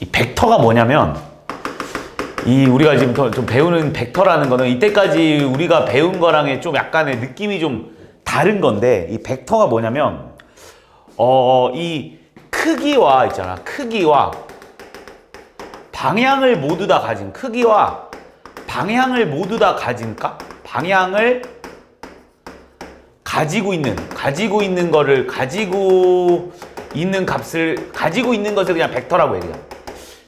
이 벡터가 뭐냐면, 우리가 지금 좀 배우는 벡터라는 거는 이때까지 우리가 배운 거랑의 좀 약간의 느낌이 좀 다른 건데, 이 벡터가 뭐냐면, 이 크기와 있잖아. 크기와 방향을 모두 다 가진, 크기와 방향을 모두 다 가진까? 방향을 가지고 있는 거를, 가지고 있는 것을 그냥 벡터라고 해, 그냥.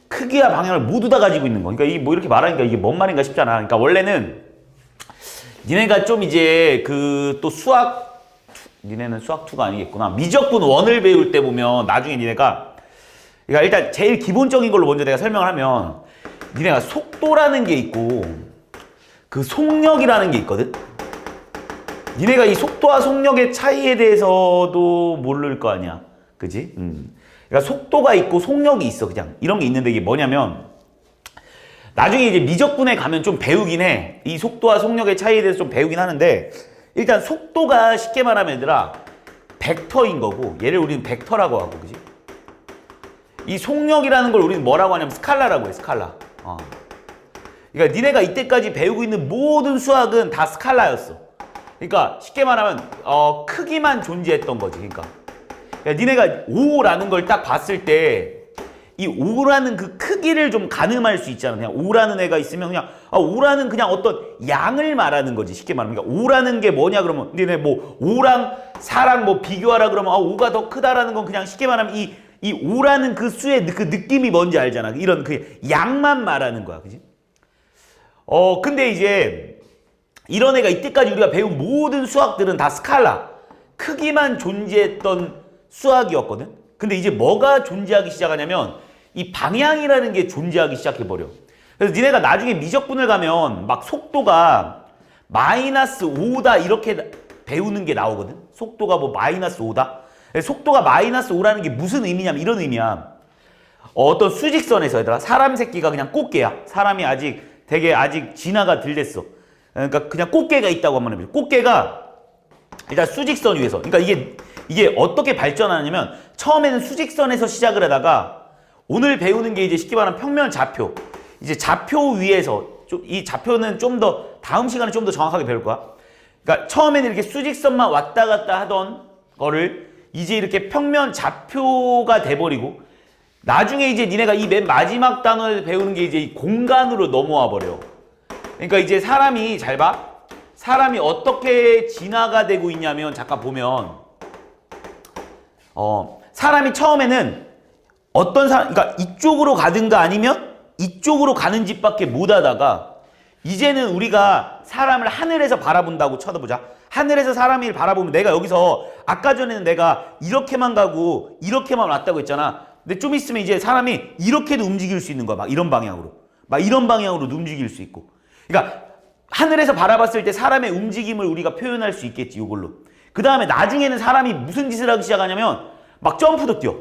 크기와 방향을 모두 다 가지고 있는 거. 그러니까 이 뭐 이렇게 말하니까 이게 뭔 말인가 싶잖아. 그러니까 원래는 니네가 좀 이제 또 니네는 수학 2가 아니겠구나. 미적분 1을 배울 때 보면 나중에 니네가, 그러니까 일단 제일 기본적인 걸로 먼저 내가 설명을 하면, 니네가 속도라는 게 있고 그 속력이라는 게 있거든. 니네가 이 속도와 속력의 차이에 대해서도 모를 거 아니야. 그지? 그러니까 속도가 있고 속력이 있어. 그냥 이런 게 있는데, 이게 뭐냐면 나중에 이제 미적분에 가면 좀 배우긴 해. 이 속도와 속력의 차이에 대해서 좀 배우긴 하는데, 일단 속도가 쉽게 말하면 얘들아 벡터인 거고, 얘를 우리는 벡터라고 하고, 그지? 이 속력이라는 걸 우리는 뭐라고 하냐면 스칼라라고 해. 스칼라. 그러니까 니네가 이때까지 배우고 있는 모든 수학은 다 스칼라였어. 그러니까 쉽게 말하면 크기만 존재했던 거지. 그러니까 니네가 5라는 걸 딱 봤을 때 이 5라는 그 크기를 좀 가늠할 수 있잖아. 그냥 5라는 애가 있으면 그냥 5라는 그냥 어떤 양을 말하는 거지. 쉽게 말하면. 그러니까 5라는 게 뭐냐 그러면 니네 뭐 5랑 4랑 뭐 비교하라 그러면 5가 더 크다라는 건 그냥 쉽게 말하면 이 5라는 그 수의 그 느낌이 뭔지 알잖아. 이런 그 양만 말하는 거야. 그지? 근데 이제 이런 애가 이때까지 우리가 배운 모든 수학들은 다 스칼라, 크기만 존재했던 수학이었거든. 근데 이제 뭐가 존재하기 시작하냐면 이 방향이라는 게 존재하기 시작해버려. 그래서 니네가 나중에 미적분을 가면 막 속도가 -5다 이렇게 배우는 게 나오거든. 속도가 뭐 -5다. 속도가 -5라는 게 무슨 의미냐면 이런 의미야. 어떤 수직선에서 얘들아, 사람 새끼가 그냥 꽃게야. 사람이 아직 진화가 덜 됐어. 그러니까 그냥 꽃게가 있다고 한번 해보자. 꽃게가 일단 수직선 위에서, 그러니까 이게 어떻게 발전하냐면 처음에는 수직선에서 시작을 하다가, 오늘 배우는 게 이제 쉽게 말하면 평면 좌표, 이제 좌표 위에서, 이 좌표는 좀 더 다음 시간에 좀 더 정확하게 배울 거야. 그러니까 처음에는 이렇게 수직선만 왔다 갔다 하던 거를 이제 이렇게 평면 좌표가 돼버리고, 나중에 이제 니네가 이 맨 마지막 단어를 배우는 게 이제 이 공간으로 넘어와 버려. 그러니까 이제 사람이, 잘 봐. 사람이 어떻게 진화가 되고 있냐면, 잠깐 보면, 사람이 처음에는 그러니까 이쪽으로 가든가 아니면 이쪽으로 가는 집밖에 못 하다가, 이제는 우리가 사람을 하늘에서 바라본다고 쳐다보자. 하늘에서 사람을 바라보면 내가 여기서, 아까 전에는 내가 이렇게만 가고 이렇게만 왔다고 했잖아. 근데 좀 있으면 이제 사람이 이렇게도 움직일 수 있는 거야. 막 이런 방향으로도 움직일 수 있고. 그러니까 하늘에서 바라봤을 때 사람의 움직임을 우리가 표현할 수 있겠지, 이걸로. 그 다음에 나중에는 사람이 무슨 짓을 하기 시작하냐면 막 점프도 뛰어.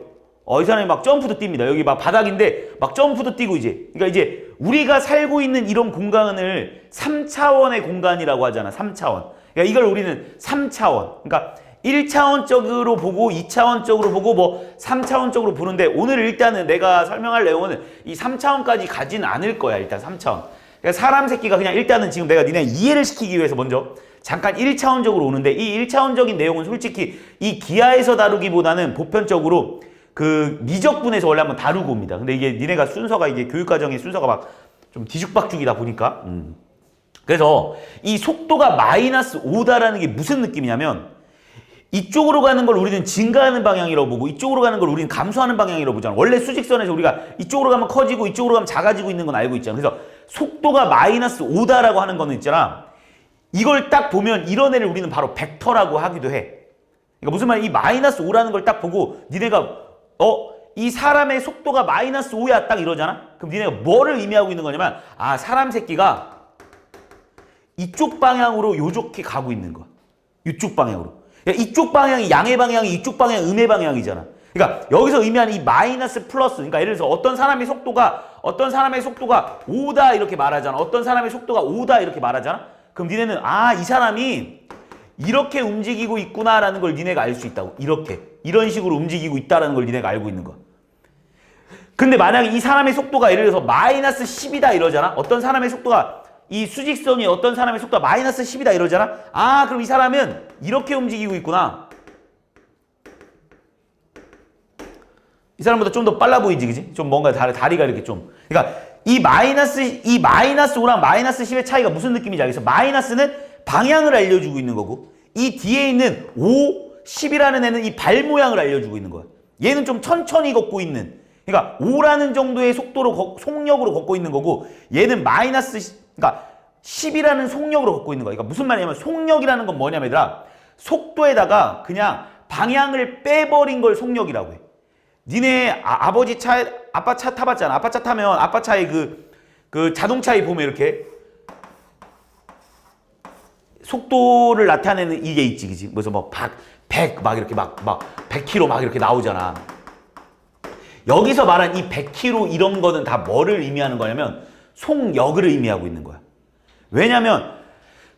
이 사람이 막 점프도 뜁니다. 여기 막 바닥인데 막 점프도 뛰고 이제. 그러니까 이제 우리가 살고 있는 이런 공간을 3차원의 공간이라고 하잖아. 3차원. 그러니까 이걸 우리는 3차원. 그러니까 1차원적으로 보고 2차원적으로 보고 뭐 3차원적으로 보는데, 오늘 일단은 내가 설명할 내용은 이 3차원까지 가지는 않을 거야. 일단 3차원. 그러니까 사람 새끼가 그냥 일단은 지금 내가 니네 이해를 시키기 위해서 먼저 잠깐 1차원적으로 오는데, 이 1차원적인 내용은 솔직히 이 기하에서 다루기보다는 보편적으로 그 미적분에서 원래 한번 다루고 옵니다. 근데 이게 니네가 순서가, 이게 교육과정의 순서가 막 좀 뒤죽박죽이다 보니까. 그래서 이 속도가 -5다라는 게 무슨 느낌이냐면, 이쪽으로 가는 걸 우리는 증가하는 방향이라고 보고 이쪽으로 가는 걸 우리는 감소하는 방향이라고 보잖아. 원래 수직선에서 우리가 이쪽으로 가면 커지고 이쪽으로 가면 작아지고 있는 건 알고 있잖아. 그래서 속도가 -5다라고 하는 거는 있잖아. 이걸 딱 보면 이런 애를 우리는 바로 벡터라고 하기도 해. 그러니까 무슨 말이야? 이 -5라는 걸 딱 보고 니네가 이 사람의 속도가 -5야 딱 이러잖아? 그럼 니네가 뭐를 의미하고 있는 거냐면, 사람 새끼가 이쪽 방향으로 요렇게 가고 있는 거야. 이쪽 방향으로. 그러니까 이쪽 방향이 양의 방향이, 이쪽 방향이 음의 방향이잖아. 그러니까 여기서 의미하는 이 마이너스 플러스, 그러니까 예를 들어서 어떤 사람의 속도가 5다 이렇게 말하잖아. 어떤 사람의 속도가 5다 이렇게 말하잖아. 그럼 니네는 이 사람이 이렇게 움직이고 있구나라는 걸 니네가 알 수 있다고. 이런 식으로 움직이고 있다라는 걸 니네가 알고 있는 거야. 근데 만약에 이 사람의 속도가 예를 들어서 마이너스 10이다 이러잖아. 어떤 사람의 속도가 이 수직선이 어떤 사람의 속도가 마이너스 10이다 이러잖아. 아, 그럼 이 사람은 이렇게 움직이고 있구나. 이 사람보다 좀 더 빨라 보이지, 그지? 좀 뭔가 다리가 이렇게 좀. 그러니까 이 마이너스 5랑 마이너스 10의 차이가 무슨 느낌인지 알겠어? 마이너스는 방향을 알려주고 있는 거고, 이 뒤에 있는 5, 10이라는 애는 이 발 모양을 알려주고 있는 거야. 얘는 좀 천천히 걷고 있는. 그러니까 5라는 정도의 속도로, 속력으로 걷고 있는 거고, 얘는 그러니까 10이라는 속력으로 걷고 있는 거야. 그러니까 무슨 말이냐면, 속력이라는 건 뭐냐면, 얘들아, 속도에다가 그냥 방향을 빼버린 걸 속력이라고 해. 니네 아빠 차 타봤잖아. 아빠 차 타면 아빠 차에 그 자동차에 보면 이렇게 속도를 나타내는 이게 있지, 그지? 그래서 뭐 100 막 이렇게 막 100km 막 이렇게 나오잖아. 여기서 말한 이 100km 이런 거는 다 뭐를 의미하는 거냐면 속력을 의미하고 있는 거야. 왜냐면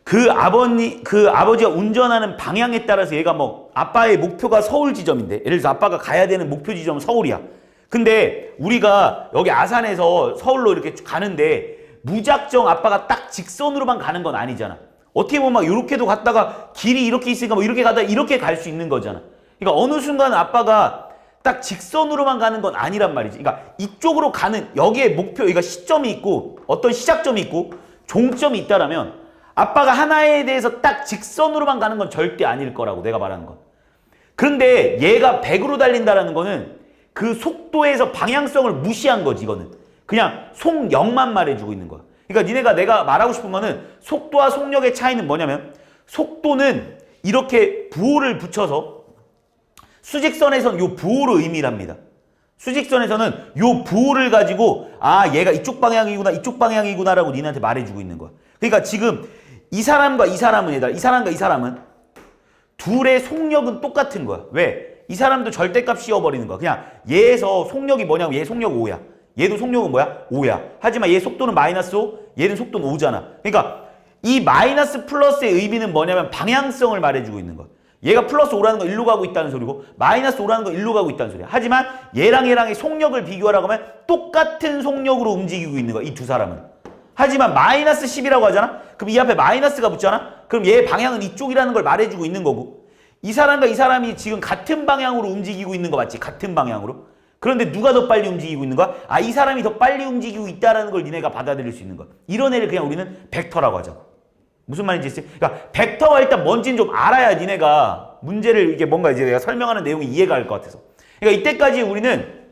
그 아버지가 운전하는 방향에 따라서 얘가 뭐 아빠의 목표가 서울 지점인데, 예를 들어서 아빠가 가야 되는 목표 지점은 서울이야. 근데 우리가 여기 아산에서 서울로 이렇게 가는데 무작정 아빠가 딱 직선으로만 가는 건 아니잖아. 어떻게 보면 막 이렇게도 갔다가 길이 이렇게 있으니까 뭐 이렇게 가다가 이렇게 갈 수 있는 거잖아. 그러니까 어느 순간 아빠가 딱 직선으로만 가는 건 아니란 말이지. 그러니까 이쪽으로 가는 여기에 목표, 그러니까 시점이 있고 어떤 시작점이 있고 종점이 있다라면 아빠가 하나에 대해서 딱 직선으로만 가는 건 절대 아닐 거라고 내가 말하는 건. 그런데 얘가 100으로 달린다라는 거는 그 속도에서 방향성을 무시한 거지. 이거는 그냥 속력만 말해주고 있는 거야. 그러니까 내가 말하고 싶은 거는 속도와 속력의 차이는 뭐냐면, 속도는 이렇게 부호를 붙여서 수직선에서는 요 부호로 의미를 합니다. 수직선에서는 요 부호를 가지고 아, 얘가 이쪽 방향이구나 이쪽 방향이구나라고 니네한테 말해주고 있는 거야. 그러니까 지금 이 사람과 이 사람은 이 사람은 둘의 속력은 똑같은 거야. 왜? 이 사람도 절대값 씌워버리는 거야. 그냥 얘에서 속력이 뭐냐면 얘 속력 5야. 얘도 속력은 뭐야? 5야. 하지만 얘 속도는 마이너스 5, 얘는 속도는 5잖아. 그러니까 이 마이너스 플러스의 의미는 뭐냐면 방향성을 말해주고 있는 거야. 얘가 플러스 5라는 건 1로 가고 있다는 소리고 마이너스 5라는 건 1로 가고 있다는 소리야. 하지만 얘랑의 속력을 비교하라고 하면 똑같은 속력으로 움직이고 있는 거야. 이 두 사람은. 하지만 마이너스 10이라고 하잖아? 그럼 이 앞에 마이너스가 붙잖아? 그럼 얘의 방향은 이쪽이라는 걸 말해주고 있는 거고, 이 사람과 이 사람이 지금 같은 방향으로 움직이고 있는 거 맞지? 같은 방향으로. 그런데 누가 더 빨리 움직이고 있는 거야? 아, 이 사람이 더 빨리 움직이고 있다는 걸 니네가 받아들일 수 있는 거야. 이런 애를 그냥 우리는 벡터라고 하자고. 무슨 말인지 있어요? 그러니까 벡터가 일단 뭔지는 좀 알아야 니네가 문제를 이게 뭔가 이제 내가 설명하는 내용이 이해가 갈 것 같아서. 그러니까 이때까지 우리는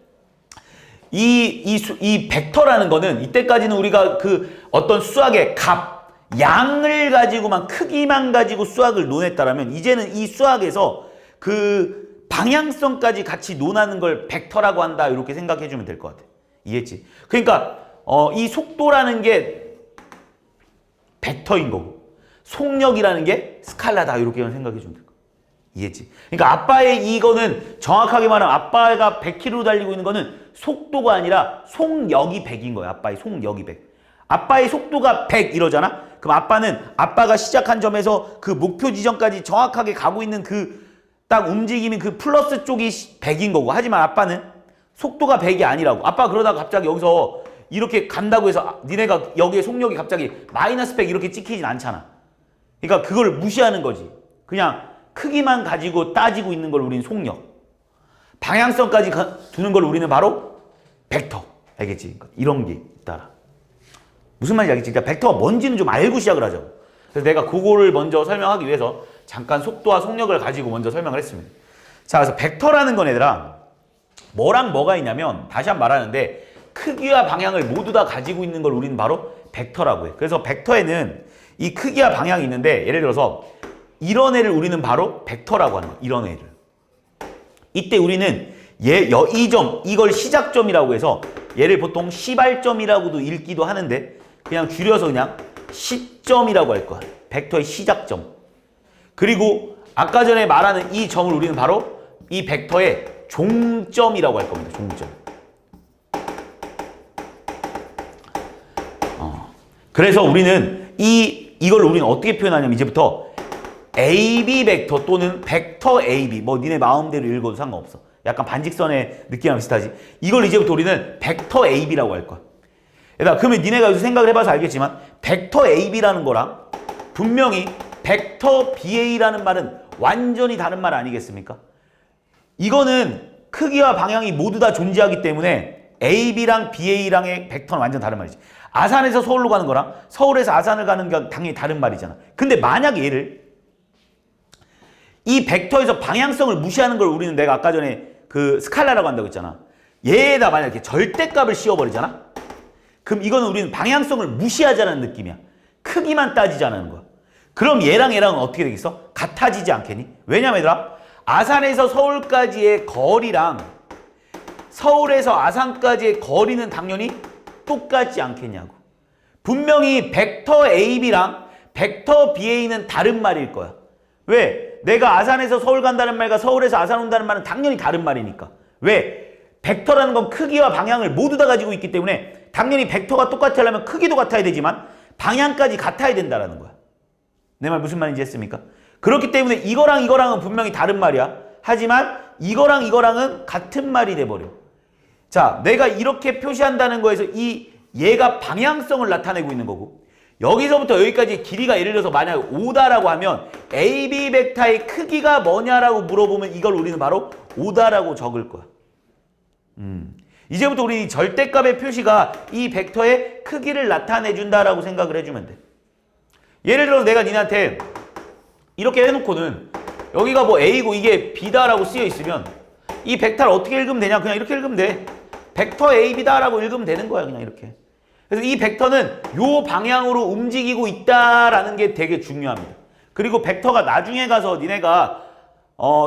이 벡터라는 거는 이때까지는 우리가 그 어떤 수학의 값, 양을 가지고만 크기만 가지고 수학을 논했다라면 이제는 이 수학에서 그 방향성까지 같이 논하는 걸 벡터라고 한다 이렇게 생각해 주면 될 것 같아. 이해했지? 그러니까 이 속도라는 게 벡터인 거고 속력이라는 게 스칼라다 이렇게 생각해 주면 될 거야. 이해했지? 그러니까 아빠의 이거는 정확하게 말하면 아빠가 100km로 달리고 있는 거는 속도가 아니라 속력이 100인 거야. 아빠의 속력이 100. 아빠의 속도가 100 이러잖아? 그럼 아빠가 시작한 점에서 그 목표 지점까지 정확하게 가고 있는 그 딱 움직이면 그 플러스 쪽이 100인 거고, 하지만 아빠는 속도가 100이 아니라고. 아빠 그러다가 갑자기 여기서 이렇게 간다고 해서 니네가 여기에 속력이 갑자기 마이너스 100 이렇게 찍히진 않잖아. 그러니까 그걸 무시하는 거지. 그냥 크기만 가지고 따지고 있는 걸 우리는 속력, 방향성까지 두는 걸 우리는 바로 벡터. 알겠지? 그러니까 이런 게 있다. 무슨 말인지 알겠지? 그러니까 벡터가 뭔지는 좀 알고 시작을 하자고. 그래서 내가 그거를 먼저 설명하기 위해서 잠깐 속도와 속력을 가지고 먼저 설명을 했습니다. 자, 그래서 벡터라는 건 얘들아 뭐랑 뭐가 있냐면, 다시 한번 말하는데 크기와 방향을 모두 다 가지고 있는 걸 우리는 바로 벡터라고 해. 그래서 벡터에는 이 크기와 방향이 있는데, 예를 들어서 이런 애를 우리는 바로 벡터라고 하는 거야. 이런 애를. 이때 우리는 이 점, 이걸 시작점이라고 해서 얘를 보통 시발점이라고도 읽기도 하는데 그냥 줄여서 그냥 시점이라고 할 거야. 벡터의 시작점. 그리고 아까 전에 말하는 이 점을 우리는 바로 이 벡터의 종점이라고 할 겁니다. 종점. 그래서 우리는 이걸 우리는 어떻게 표현하냐면 이제부터 AB 벡터 또는 벡터 AB, 뭐 니네 마음대로 읽어도 상관없어. 약간 반직선의 느낌이랑 비슷하지. 이걸 이제부터 우리는 벡터 AB라고 할 거야. 얘들아, 그러면 니네가 여기서 생각을 해봐서 알겠지만 벡터 AB라는 거랑 분명히 벡터 BA라는 말은 완전히 다른 말 아니겠습니까? 이거는 크기와 방향이 모두 다 존재하기 때문에 AB랑 BA랑의 벡터는 완전 다른 말이지. 아산에서 서울로 가는 거랑 서울에서 아산을 가는 건 당연히 다른 말이잖아. 근데 만약에 얘를 이 벡터에서 방향성을 무시하는 걸 우리는 내가 아까 전에 그 스칼라라고 한다고 했잖아. 얘에다 만약에 절대값을 씌워버리잖아? 그럼 이거는 우리는 방향성을 무시하자는 느낌이야. 크기만 따지자는 거야. 그럼 얘랑 얘랑은 어떻게 되겠어? 같아지지 않겠니? 왜냐면 얘들아, 아산에서 서울까지의 거리랑 서울에서 아산까지의 거리는 당연히 똑같지 않겠냐고. 분명히 벡터 AB랑 벡터 BA는 다른 말일 거야. 왜? 내가 아산에서 서울 간다는 말과 서울에서 아산 온다는 말은 당연히 다른 말이니까. 왜? 벡터라는 건 크기와 방향을 모두 다 가지고 있기 때문에 당연히 벡터가 똑같으려면 크기도 같아야 되지만 방향까지 같아야 된다는 거야. 내 말 무슨 말인지 했습니까? 그렇기 때문에 이거랑 이거랑은 분명히 다른 말이야. 하지만 이거랑 이거랑은 같은 말이 돼버려. 자, 내가 이렇게 표시한다는 거에서 얘가 방향성을 나타내고 있는 거고, 여기서부터 여기까지 길이가 예를 들어서 만약 5다라고 하면 AB 벡터의 크기가 뭐냐라고 물어보면 이걸 우리는 바로 5다라고 적을 거야. 이제부터 우리 절대값의 표시가 이 벡터의 크기를 나타내준다라고 생각을 해주면 돼. 예를 들어서 내가 니네한테 이렇게 해놓고는 여기가 뭐 A고 이게 B다라고 쓰여 있으면 이 벡터를 어떻게 읽으면 되냐? 그냥 이렇게 읽으면 돼. 벡터 AB다라고 읽으면 되는 거야. 그냥 이렇게. 그래서 이 벡터는 요 방향으로 움직이고 있다라는 게 되게 중요합니다. 그리고 벡터가 나중에 가서 니네가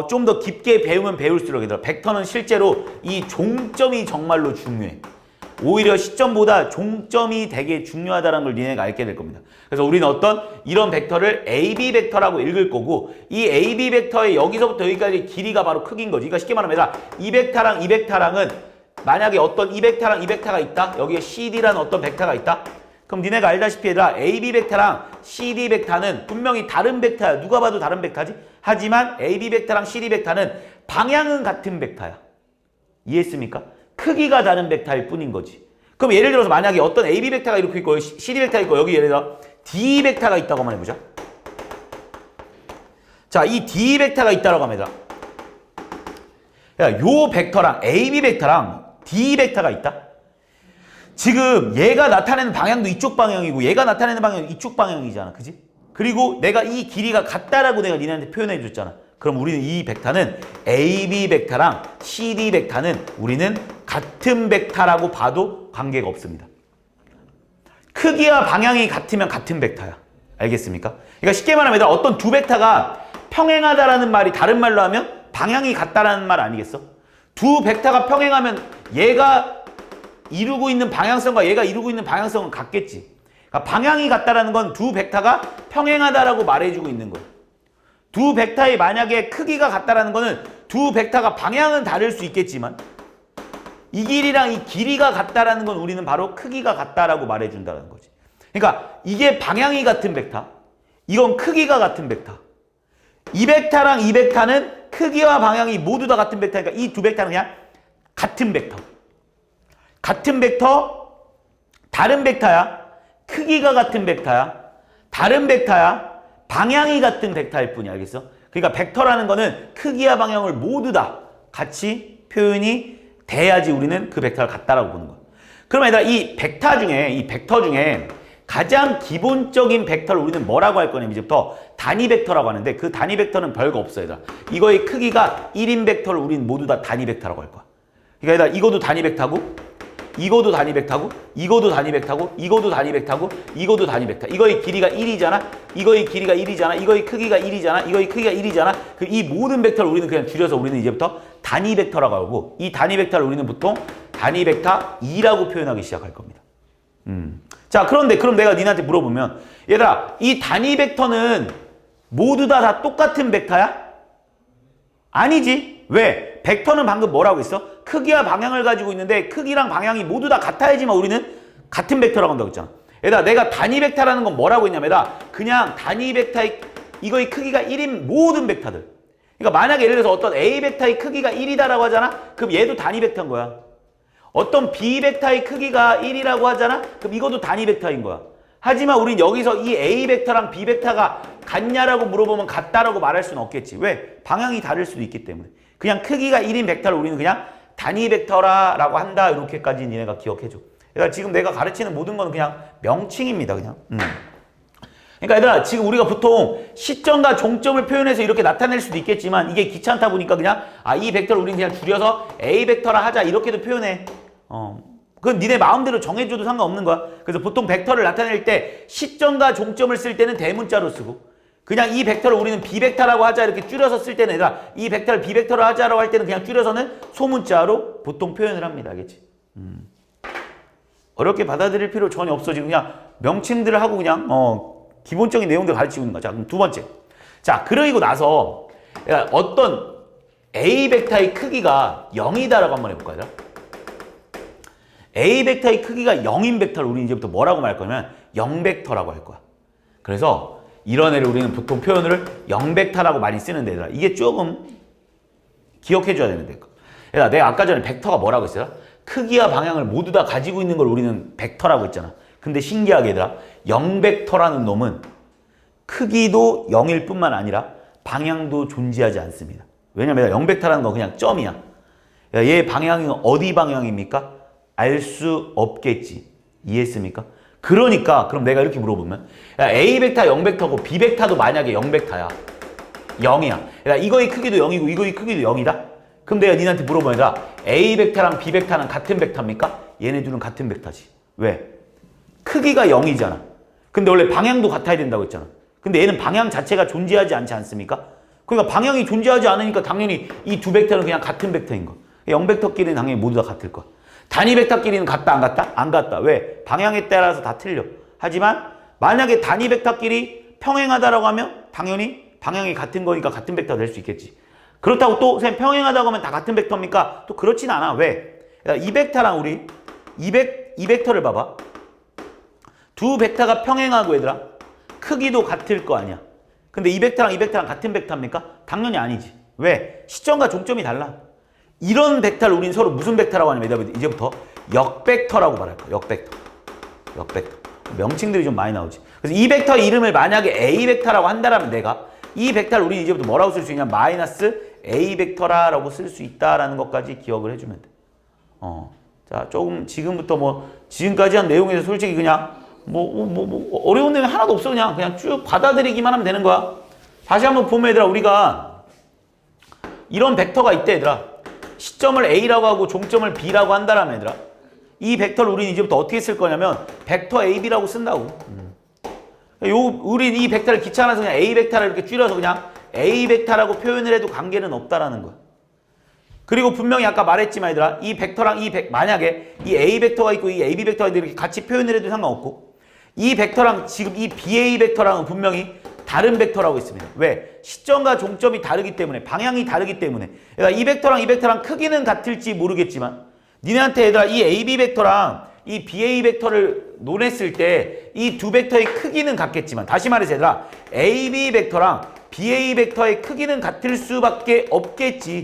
좀 더 깊게 배우면 배울수록 얘들아, 벡터는 실제로 이 종점이 정말로 중요해. 오히려 시점보다 종점이 되게 중요하다는 걸 니네가 알게 될 겁니다. 그래서 우리는 어떤 이런 벡터를 AB 벡터라고 읽을 거고, 이 AB 벡터의 여기서부터 여기까지 길이가 바로 크기인 거지. 그러니까 쉽게 말하면 이 벡터랑 이 벡터랑은 만약에 어떤 이 벡터랑 이 벡터가 있다. 여기에 CD라는 어떤 벡터가 있다. 그럼 니네가 알다시피 얘들아, AB 벡터랑 CD 벡터는 분명히 다른 벡터야. 누가 봐도 다른 벡터지. 하지만 AB 벡터랑 CD 벡터는 방향은 같은 벡터야. 이해했습니까? 크기가 다른 벡터일 뿐인 거지. 그럼 예를 들어서 만약에 어떤 AB 벡터가 이렇게 있고 CD 벡터가 있고 여기 예를 들어 D 벡터가 있다고 한번 해보자. 자, 이 D 벡터가 있다고 합니다. 야, 요 벡터랑 AB 벡터랑 D 벡터가 있다. 지금 얘가 나타내는 방향도 이쪽 방향이고 얘가 나타내는 방향도 이쪽 방향이잖아. 그지? 그리고 내가 이 길이가 같다라고 내가 니네한테 표현해 줬잖아. 그럼 우리는 이 벡터는 AB 벡터랑 CD 벡터는 우리는 같은 벡터라고 봐도 관계가 없습니다. 크기와 방향이 같으면 같은 벡터야. 알겠습니까? 그러니까 쉽게 말하면 어떤 두 벡터가 평행하다라는 말이 다른 말로 하면 방향이 같다라는 말 아니겠어? 두 벡터가 평행하면 얘가 이루고 있는 방향성과 얘가 이루고 있는 방향성은 같겠지. 그러니까 방향이 같다라는 건 두 벡터가 평행하다라고 말해주고 있는 거야. 두 벡터의 만약에 크기가 같다라는 거는 두 벡터가 방향은 다를 수 있겠지만 이 길이랑 이 길이가 같다라는 건 우리는 바로 크기가 같다라고 말해준다는 거지. 그러니까 이게 방향이 같은 벡터, 이건 크기가 같은 벡터. 이 벡터랑 이 벡터는 크기와 방향이 모두 다 같은 벡터니까 이 두 벡터는 그냥 같은 벡터. 같은 벡터, 다른 벡터야. 크기가 같은 벡터야. 다른 벡터야. 방향이 같은 벡터일 뿐이야. 알겠어? 그러니까 벡터라는 거는 크기와 방향을 모두 다 같이 표현이 돼야지 우리는 그 벡터를 같다라고 보는 거야. 그러면 얘들아, 이 벡터 중에 가장 기본적인 벡터를 우리는 뭐라고 할 거냐면 이제부터 단위 벡터라고 하는데 그 단위 벡터는 별거 없어. 얘들아, 이거의 크기가 1인 벡터를 우리는 모두 다 단위 벡터라고 할 거야. 그러니까 얘들아, 이것도 단위 벡터고 이것도 단위 벡터고 이것도 단위 벡터고 이것도 단위 벡터고 이것도 단위 벡터. 이거의 길이가 1이잖아. 이거의 길이가 1이잖아. 이거의 크기가 1이잖아. 이거의 크기가 1이잖아. 이 모든 벡터를 우리는 그냥 줄여서 우리는 이제부터 단위 벡터라고 하고, 이 단위 벡터를 우리는 보통 단위 벡터 2라고 표현하기 시작할 겁니다. 자, 그런데 그럼 내가 니한테 물어보면 얘들아, 이 단위 벡터는 모두 다 똑같은 벡터야? 아니지. 왜? 벡터는 방금 뭐라고 했어? 크기와 방향을 가지고 있는데 크기랑 방향이 모두 다 같아야지만 우리는 같은 벡터라고 한다고 했잖아. 얘들아, 내가 단위 벡터라는 건 뭐라고 했냐면 얘들아, 그냥 단위 벡터의 이거의 크기가 1인 모든 벡터들. 그러니까 만약에 예를 들어서 어떤 A 벡터의 크기가 1이다라고 하잖아? 그럼 얘도 단위 벡터인 거야. 어떤 B 벡터의 크기가 1이라고 하잖아? 그럼 이것도 단위 벡터인 거야. 하지만 우린 여기서 이 A 벡터랑 B 벡터가 같냐라고 물어보면 같다라고 말할 수는 없겠지. 왜? 방향이 다를 수도 있기 때문에. 그냥 크기가 1인 벡터를 우리는 그냥 단위 벡터라고 한다. 이렇게까지 니네가 기억해줘. 그러니까 지금 내가 가르치는 모든 건 그냥 명칭입니다. 그냥. 그러니까 얘들아 지금 우리가 보통 시점과 종점을 표현해서 이렇게 나타낼 수도 있겠지만 이게 귀찮다 보니까 그냥 이 벡터를 우리는 그냥 줄여서 A 벡터라 하자 이렇게도 표현해. 그건 니네 마음대로 정해줘도 상관없는 거야. 그래서 보통 벡터를 나타낼 때 시점과 종점을 쓸 때는 대문자로 쓰고 그냥 이 벡터를 우리는 B 벡터라고 하자 이렇게 줄여서 쓸 때는 얘들아 이 벡터를 B 벡터로 하자라고 할 때는 그냥 줄여서는 소문자로 보통 표현을 합니다. 알겠지? 어렵게 받아들일 필요 전혀 없어. 지금 그냥 명칭들을 하고 그냥 기본적인 내용들 가르치고 있는 거야. 자, 그럼 두 번째. 자, 그러고 나서 어떤 A 벡터의 크기가 0이다라고 한번 해볼까요? A 벡터의 크기가 0인 벡터를 우리는 이제부터 뭐라고 말할 거냐면 0벡터라고 할 거야. 그래서 이런 애를 우리는 보통 표현을 0벡터라고 많이 쓰는데 얘들아 이게 조금 기억해줘야 되는데 얘들아 내가 아까 전에 벡터가 뭐라고 했어요? 크기와 방향을 모두 다 가지고 있는 걸 우리는 벡터라고 했잖아. 근데 신기하게 얘들아 0벡터라는 놈은 크기도 0일 뿐만 아니라 방향도 존재하지 않습니다. 왜냐면 0벡터라는 건 그냥 점이야. 얘 방향이 어디 방향입니까? 알 수 없겠지. 이해했습니까? 그러니까 그럼 내가 이렇게 물어보면 A 벡터 0벡터고 B 벡터도 만약에 0벡터야. 0이야. 이거의 크기도 0이고 이거의 크기도 0이다? 그럼 내가 니한테 물어보면 A 벡터랑 B 벡터는 같은 벡터입니까? 얘네들은 같은 벡터지. 왜? 크기가 0이잖아. 근데 원래 방향도 같아야 된다고 했잖아. 근데 얘는 방향 자체가 존재하지 않지 않습니까? 그러니까 방향이 존재하지 않으니까 당연히 이 두 벡터는 그냥 같은 벡터인 거. 0벡터끼리는 당연히 모두 다 같을 거야. 단위 벡터끼리는 같다 안 같다? 안 같다. 왜? 방향에 따라서 다 틀려. 하지만 만약에 단위 벡터끼리 평행하다라고 하면 당연히 방향이 같은 거니까 같은 벡터가 될 수 있겠지. 그렇다고 또 선생님 평행하다고 하면 다 같은 벡터입니까? 또 그렇진 않아. 왜? 이 벡터랑 우리 이 벡터를 봐봐. 두 벡터가 평행하고 얘들아 크기도 같을 거 아니야. 근데 이 벡터랑 같은 벡터입니까? 당연히 아니지. 왜? 시점과 종점이 달라. 이런 벡터를 우리는 서로 무슨 벡터라고 하냐면 이제부터 역벡터라고 말할 거야. 역벡터. 명칭들이 좀 많이 나오지. 그래서 이 벡터의 이름을 만약에 A 벡터라고 한다라면 내가 이 벡터를 우리는 이제부터 뭐라고 쓸 수 있냐? 마이너스 A 벡터라고 쓸 수 있다라는 것까지 기억을 해주면 돼. 자, 조금 지금부터 지금까지 한 내용에서 솔직히 그냥 어려운 내용 하나도 없어. 그냥 쭉 받아들이기만 하면 되는 거야. 다시 한번 보면 얘들아 우리가 이런 벡터가 있대 얘들아. 시점을 A라고 하고 종점을 B라고 한다라면 얘들아 이 벡터를 우리는 이제부터 어떻게 쓸 거냐면 벡터 AB라고 쓴다고. 우린 이 벡터를 귀찮아서 그냥 A 벡터를 이렇게 줄여서 그냥 A 벡터라고 표현을 해도 관계는 없다라는 거야. 그리고 분명히 아까 말했지만 얘들아 이 벡터랑 만약에 이 A 벡터가 있고 이 AB 벡터가 있는데 이렇게 같이 표현을 해도 상관없고 이 벡터랑 지금 이 BA 벡터랑은 분명히 다른 벡터라고 있습니다. 왜? 시점과 종점이 다르기 때문에 방향이 다르기 때문에 그러니까 이 벡터랑 크기는 같을지 모르겠지만 니네한테 얘들아 이 AB 벡터랑 이 BA 벡터를 논했을 때 이 두 벡터의 크기는 같겠지만 다시 말해서 얘들아 AB 벡터랑 BA 벡터의 크기는 같을 수밖에 없겠지.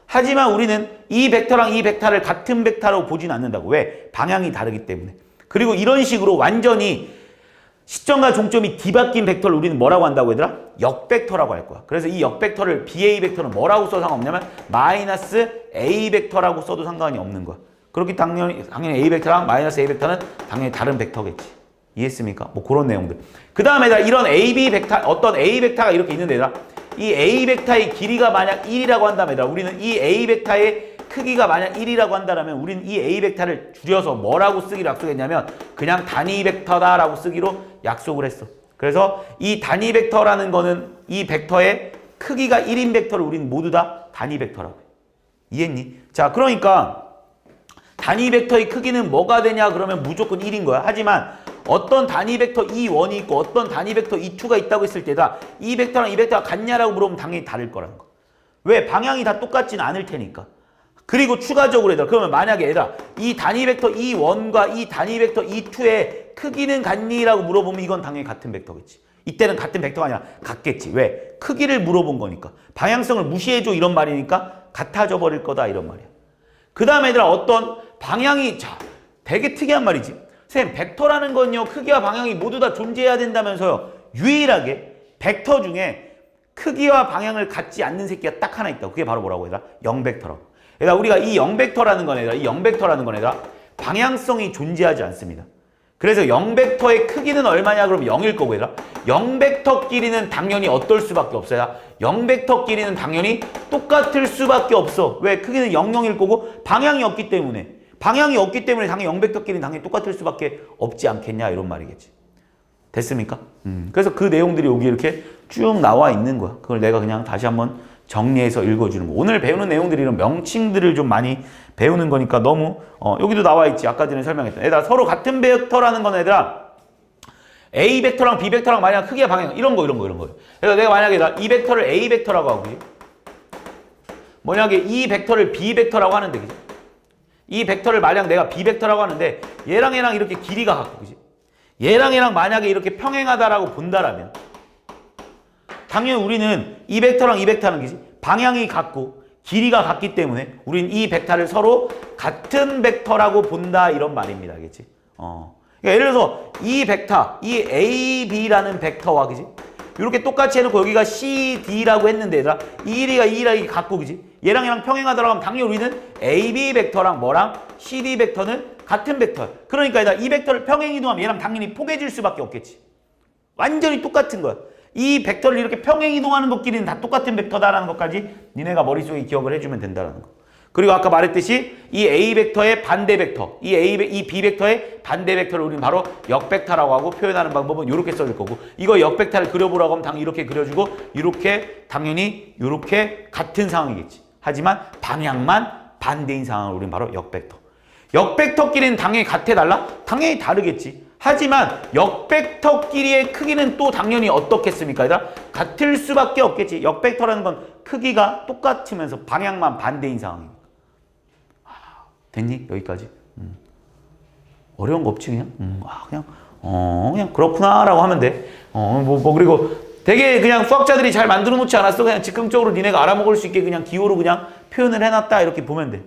하지만 우리는 이 벡터랑 이 벡터를 같은 벡터로 보진 않는다고. 왜? 방향이 다르기 때문에. 그리고 이런 식으로 완전히 시점과 종점이 뒤바뀐 벡터를 우리는 뭐라고 한다고 얘들아? 역벡터라고 할 거야. 그래서 이 역벡터를 BA 벡터는 뭐라고 써도 상관없냐면 마이너스 A 벡터라고 써도 상관이 없는 거야. 그렇기 당연히 A 벡터랑 마이너스 A 벡터는 당연히 다른 벡터겠지. 이해했습니까? 그런 내용들. 그 다음에 이런 AB 벡터, 어떤 A 벡터가 이렇게 있는데 얘들아 이 A 벡터의 길이가 만약 1이라고 한다면 얘들아 우리는 이 A 벡터의 크기가 만약 1이라고 한다면 우리는 이 A 벡터를 줄여서 뭐라고 쓰기로 약속했냐면 그냥 단위 벡터다라고 쓰기로 약속을 했어. 그래서 이 단위 벡터라는 거는 이 벡터의 크기가 1인 벡터를 우리는 모두 다 단위 벡터라고 해. 이해했니? 자, 그러니까 단위 벡터의 크기는 뭐가 되냐 그러면 무조건 1인 거야. 하지만 어떤 단위 벡터 E1이 있고 어떤 단위 벡터 E2가 있다고 했을 때다 이 벡터랑 이 벡터가 같냐라고 물어보면 당연히 다를 거라는 거. 왜? 방향이 다 똑같지는 않을 테니까. 그리고 추가적으로 얘들아 그러면 만약에 얘들아 이 단위 벡터 E1과 이 단위 벡터 E2의 크기는 같니? 라고 물어보면 이건 당연히 같은 벡터겠지. 이때는 같은 벡터가 아니라 같겠지. 왜? 크기를 물어본 거니까. 방향성을 무시해줘 이런 말이니까 같아져 버릴 거다 이런 말이야. 그 다음에 얘들아 어떤 방향이 자 되게 특이한 말이지. 선생님 벡터라는 건요 크기와 방향이 모두 다 존재해야 된다면서요. 유일하게 벡터 중에 크기와 방향을 갖지 않는 새끼가 딱 하나 있다. 그게 바로 뭐라고 얘들아? 0벡터라고. 얘들아 우리가 이 0벡터라는 건 얘들아 이 0벡터라는 건 얘들아 방향성이 존재하지 않습니다. 그래서 0벡터의 크기는 얼마냐 그러면 0일 거고 얘들아 0벡터 끼리는 당연히 어떨 수밖에 없어요. 0벡터 끼리는 당연히 똑같을 수밖에 없어. 왜? 크기는 0, 0일 거고 방향이 없기 때문에 당연히 0벡터 끼리는 당연히 똑같을 수밖에 없지 않겠냐 이런 말이겠지. 됐습니까? 그래서 그 내용들이 여기 이렇게 쭉 나와 있는 거야. 그걸 내가 그냥 다시 한번 정리해서 읽어주는 거. 오늘 배우는 내용들이 이런 명칭들을 좀 많이 배우는 거니까 너무 여기도 나와 있지. 아까 전에 설명했던 얘들아 서로 같은 벡터라는 건 얘들아 A 벡터랑 B 벡터랑 만약 크기와 방향 이런 거. 그래서 내가 만약에 이 벡터를 A 벡터라고 하고 만약에 이 벡터를 B 벡터라고 하는데 그지? 이 벡터를 만약 내가 B 벡터라고 하는데 얘랑 이렇게 길이가 같고 그지? 얘랑 만약에 이렇게 평행하다라고 본다라면 당연히 우리는 이 벡터랑 이 벡터는 그지? 방향이 같고 길이가 같기 때문에 우리는 이 벡터를 서로 같은 벡터라고 본다 이런 말입니다. 알겠지? 그러니까 예를 들어서 이 벡터, 이 AB라는 벡터와 그지? 이렇게 똑같이 해놓고 여기가 CD라고 했는데 얘들아 이 길이가 이게 같고 그지? 얘랑 평행하더라고 하면 당연히 우리는 AB 벡터랑 뭐랑 CD 벡터는 같은 벡터야. 그러니까 얘들아 이 벡터를 평행 이동하면 얘랑 당연히 포개질 수밖에 없겠지. 완전히 똑같은 거야. 이 벡터를 이렇게 평행 이동하는 것끼리는 다 똑같은 벡터다라는 것까지 니네가 머릿속에 기억을 해주면 된다는 거. 그리고 아까 말했듯이 이 A 벡터의 반대 벡터, 이 B 벡터의 반대 벡터를 우리는 바로 역벡터라고 하고 표현하는 방법은 이렇게 써줄 거고 이거 역벡터를 그려보라고 하면 당연히 이렇게 그려주고 이렇게 당연히 이렇게 같은 상황이겠지. 하지만 방향만 반대인 상황을 우리는 바로 역벡터. 역벡터끼리는 당연히 같아 달라? 당연히 다르겠지. 하지만 역벡터끼리의 크기는 또 당연히 어떻겠습니까? 얘들아? 같을 수밖에 없겠지. 역벡터라는 건 크기가 똑같으면서 방향만 반대인 상황이니까. 됐니? 여기까지? 어려운 거 없지 그냥? 그냥 그렇구나라고 하면 돼. 그리고 되게 그냥 수학자들이 잘 만들어 놓지 않았어. 그냥 즉흥적으로 니네가 알아먹을 수 있게 그냥 기호로 그냥 표현을 해놨다 이렇게 보면 돼.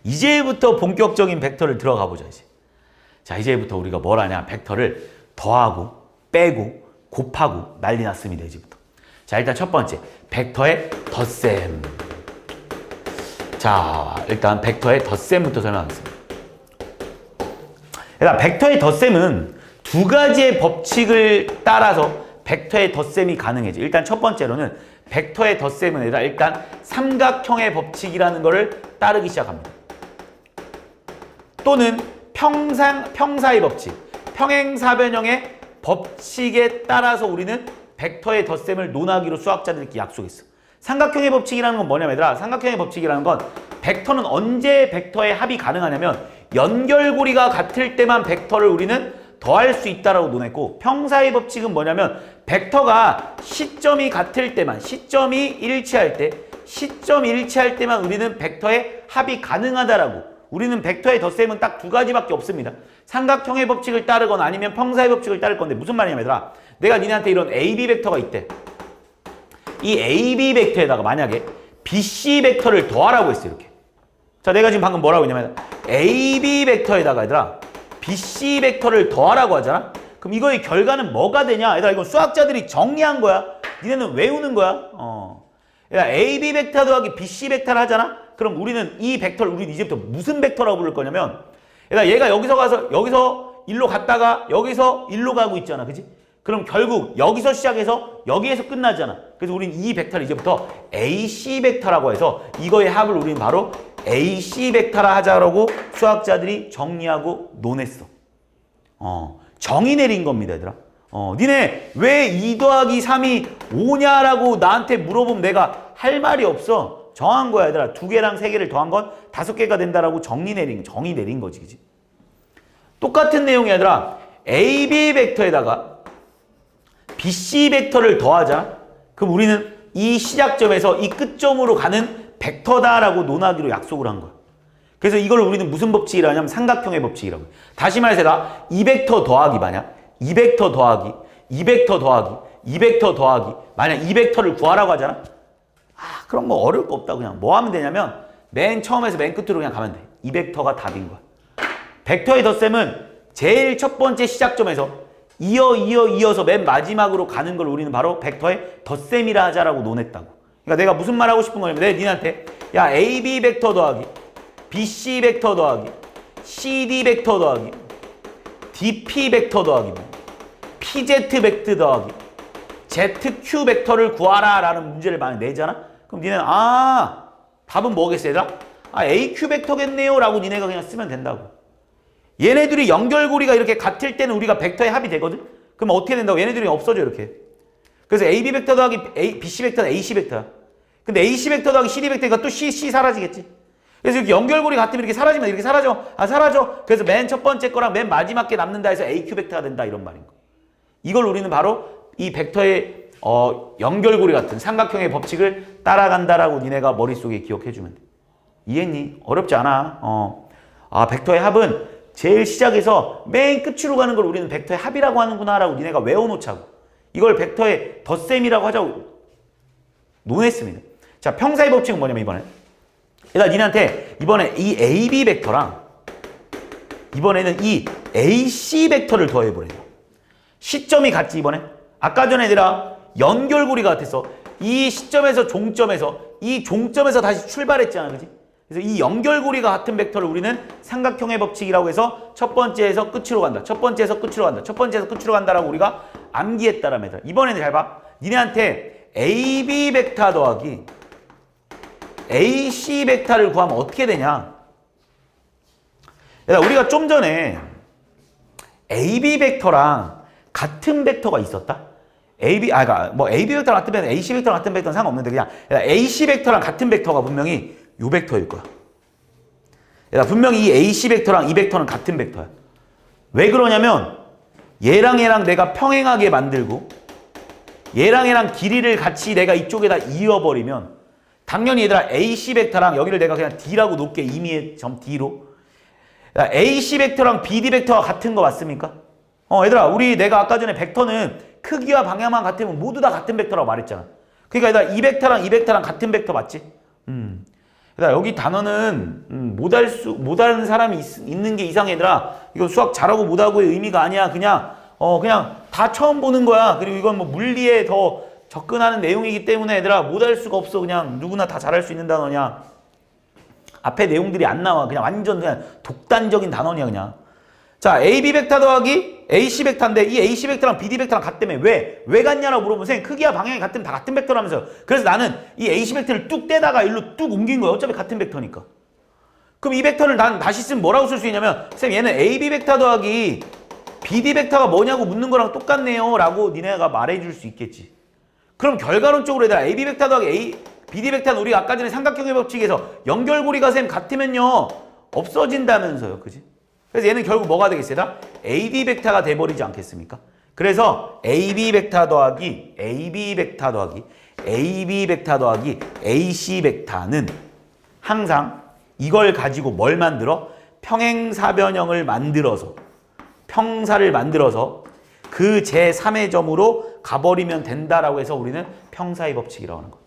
이제부터 본격적인 벡터를 들어가 보자 이제. 자 이제부터 우리가 뭘 하냐 벡터를 더하고 빼고 곱하고 난리 났습니다 이제부터. 자 일단 첫 번째 벡터의 덧셈. 자 일단 벡터의 덧셈부터 설명하겠습니다. 일단 벡터의 덧셈은 두 가지의 법칙을 따라서 벡터의 덧셈이 가능해져. 일단 첫 번째로는 벡터의 덧셈은 일단 삼각형의 법칙이라는 것을 따르기 시작합니다. 또는 평사의 법칙, 평행사변형의 법칙에 따라서 우리는 벡터의 덧셈을 논하기로 수학자들끼리 약속했어. 삼각형의 법칙이라는 건 뭐냐면 얘들아 삼각형의 법칙이라는 건 벡터는 언제 벡터의 합이 가능하냐면 연결고리가 같을 때만 bek터를 우리는 더할 수 있다라고 논했고 평사의 법칙은 뭐냐면 벡터가 시점이 같을 때만 시점이 일치할 때만 우리는 벡터의 합이 가능하다라고. 우리는 벡터의 덧셈은 딱 두 가지밖에 없습니다. 삼각형의 법칙을 따르거나 아니면 평사의 법칙을 따를 건데 무슨 말이냐면 얘들아 내가 니네한테 이런 AB 벡터가 있대. 이 AB 벡터에다가 만약에 BC 벡터를 더하라고 했어 이렇게. 자 내가 지금 방금 뭐라고 했냐면 AB 벡터에다가 얘들아 BC 벡터를 더하라고 하잖아. 그럼 이거의 결과는 뭐가 되냐? 얘들아 이건 수학자들이 정리한 거야. 니네는 외우는 거야. 얘들아 AB 벡터 더하기 BC 벡터를 하잖아. 그럼 우리는 이 벡터를 우리는 이제부터 무슨 벡터라고 부를 거냐면 얘가 여기서 가서 여기서 일로 갔다가 여기서 일로 가고 있잖아. 그치? 그럼 결국 여기서 시작해서 여기에서 끝나잖아. 그래서 우리는 이 벡터를 이제부터 AC 벡터라고 해서 이거의 합을 우리는 바로 AC 벡터라 하자라고 수학자들이 정리하고 논했어. 정의 내린 겁니다, 얘들아. 니네 왜 2 더하기 3이 5냐라고 나한테 물어보면 내가 할 말이 없어. 정한 거야, 얘들아. 2개랑 3개를 더한 건 5개가 된다라고 정의 내린 거지, 그지? 똑같은 내용이야, 얘들아. AB 벡터에다가 BC 벡터를 더하자. 그럼 우리는 이 시작점에서 이 끝점으로 가는 벡터다라고 논하기로 약속을 한 거야. 그래서 이걸 우리는 무슨 법칙이라고 하냐면 삼각형의 법칙이라고. 다시 말해서 이 벡터 더하기 만약 이 벡터 더하기 2벡터 더하기 2벡터 더하기 만약 2벡터를 구하라고 하잖아. 그럼 뭐 어려울 거 없다. 그냥 뭐 하면 되냐면 맨 처음에서 맨 끝으로 그냥 가면 돼. 2벡터가 답인 거야. 벡터의 덧셈은 제일 첫 번째 시작점에서 이어서 맨 마지막으로 가는 걸 우리는 바로 벡터의 덧셈이라 하자라고 논했다고. 그러니까 내가 무슨 말 하고 싶은 거냐면 내가 니한테 야 AB 벡터 더하기 BC 벡터 더하기 CD 벡터 더하기 DP 벡터 더하기 PZ 벡터 더하기 ZQ 벡터를 구하라 라는 문제를 만약 내잖아? 그럼 니네는 답은 뭐겠어 얘들아? AQ 벡터겠네요 라고 니네가 그냥 쓰면 된다고. 얘네들이 연결고리가 이렇게 같을 때는 우리가 벡터의 합이 되거든? 그럼 어떻게 된다고? 얘네들이 없어져 이렇게. 그래서 AB 벡터 더하기 BC 벡터는 AC 벡터야. 근데 AC 벡터 더하기 CD 벡터니까 또 C 사라지겠지? 그래서 이렇게 연결고리 같으면 이렇게 사라지면 이렇게 사라져. 사라져. 그래서 맨 첫 번째 거랑 맨 마지막 게 남는다 해서 AQ 벡터가 된다 이런 말인 거야. 이걸 우리는 바로 이 벡터의 연결고리 같은 삼각형의 법칙을 따라간다라고 니네가 머릿속에 기억해주면 돼. 이해했니? 어렵지 않아. 벡터의 합은 제일 시작에서 맨 끝으로 가는 걸 우리는 벡터의 합이라고 하는구나 라고 니네가 외워놓자고. 이걸 벡터의 덧셈이라고 하자고 논했습니다. 자, 평사의 법칙은 뭐냐면 이번에 일단 니네한테 이번에 이 AB 벡터랑 이번에는 이 AC 벡터를 더해보래요. 시점이 같지 이번에? 아까 전에 얘들아 연결고리가 같았어. 이 시점에서 이 종점에서 다시 출발했잖아. 그지? 그래서 이 연결고리가 같은 벡터를 우리는 삼각형의 법칙이라고 해서 첫 번째에서 끝으로 간다. 첫 번째에서 끝으로 간다. 첫 번째에서 끝으로 간다라고 우리가 암기했다라며. 얘들아. 이번에는 잘 봐. 니네한테 AB 벡터 더하기 AC 벡터를 구하면 어떻게 되냐? 얘들아, 우리가 좀 전에 AB 벡터랑 같은 벡터가 있었다? AB 벡터랑 같은 벡터, AC 벡터랑 같은 벡터는 상관없는데 그냥 AC 벡터랑 같은 벡터가 분명히 요 벡터일 거야. 분명히 이 AC 벡터랑 이 벡터는 같은 벡터야. 왜 그러냐면 얘랑 내가 평행하게 만들고 얘랑 길이를 같이 내가 이쪽에다 이어버리면 당연히 얘들아 AC 벡터랑 여기를 내가 그냥 D라고 놓을게. 임의의 점 D로. AC 벡터랑 BD 벡터가 같은 거 맞습니까? 얘들아 내가 아까 전에 벡터는 크기와 방향만 같으면 모두 다 같은 벡터라고 말했잖아. 그러니까 얘들아 이 벡터랑 같은 벡터 맞지? 얘들아 여기 단어는 못하는 사람이 있는 게 이상해. 얘들아 이거 수학 잘하고 못하고의 의미가 아니야. 그냥 다 처음 보는 거야. 그리고 이건 뭐 물리에 더 접근하는 내용이기 때문에 얘들아 못할 수가 없어. 그냥 누구나 다 잘할 수 있는 단어냐. 앞에 내용들이 안 나와. 그냥 완전 그냥 독단적인 단어냐 그냥. 자, AB 벡터 더하기 AC 벡터인데 이 AC 벡터랑 BD 벡터랑 같다며. 왜 같냐라고 물어보면 선생님 크기와 방향이 같으면 다 같은 벡터라면서요. 그래서 나는 이 AC 벡터를 뚝 떼다가 일로 뚝 옮긴 거야. 어차피 같은 벡터니까. 그럼 이 벡터를 난 다시 쓰면 뭐라고 쓸 수 있냐면 선생님 얘는 AB 벡터 더하기 BD 벡터가 뭐냐고 묻는 거랑 똑같네요 라고 니네가 말해줄 수 있겠지. 그럼 결과론적으로 얘들아 AB 벡터 더하기 BD 벡터는 우리가 아까 전에 삼각형의 법칙에서 연결고리가 쌤 같으면요 없어진다면서요. 그지? 그래서 얘는 결국 뭐가 되겠어요? AD 벡터가 돼버리지 않겠습니까? 그래서 AB 벡터 더하기 AB 벡터 더하기 AB 벡터 더하기 AC 벡터는 항상 이걸 가지고 뭘 만들어? 평행사변형을 만들어서 평사를 만들어서 그 제3의 점으로 가버리면 된다라고 해서 우리는 평사의 법칙이라고 하는 거예요.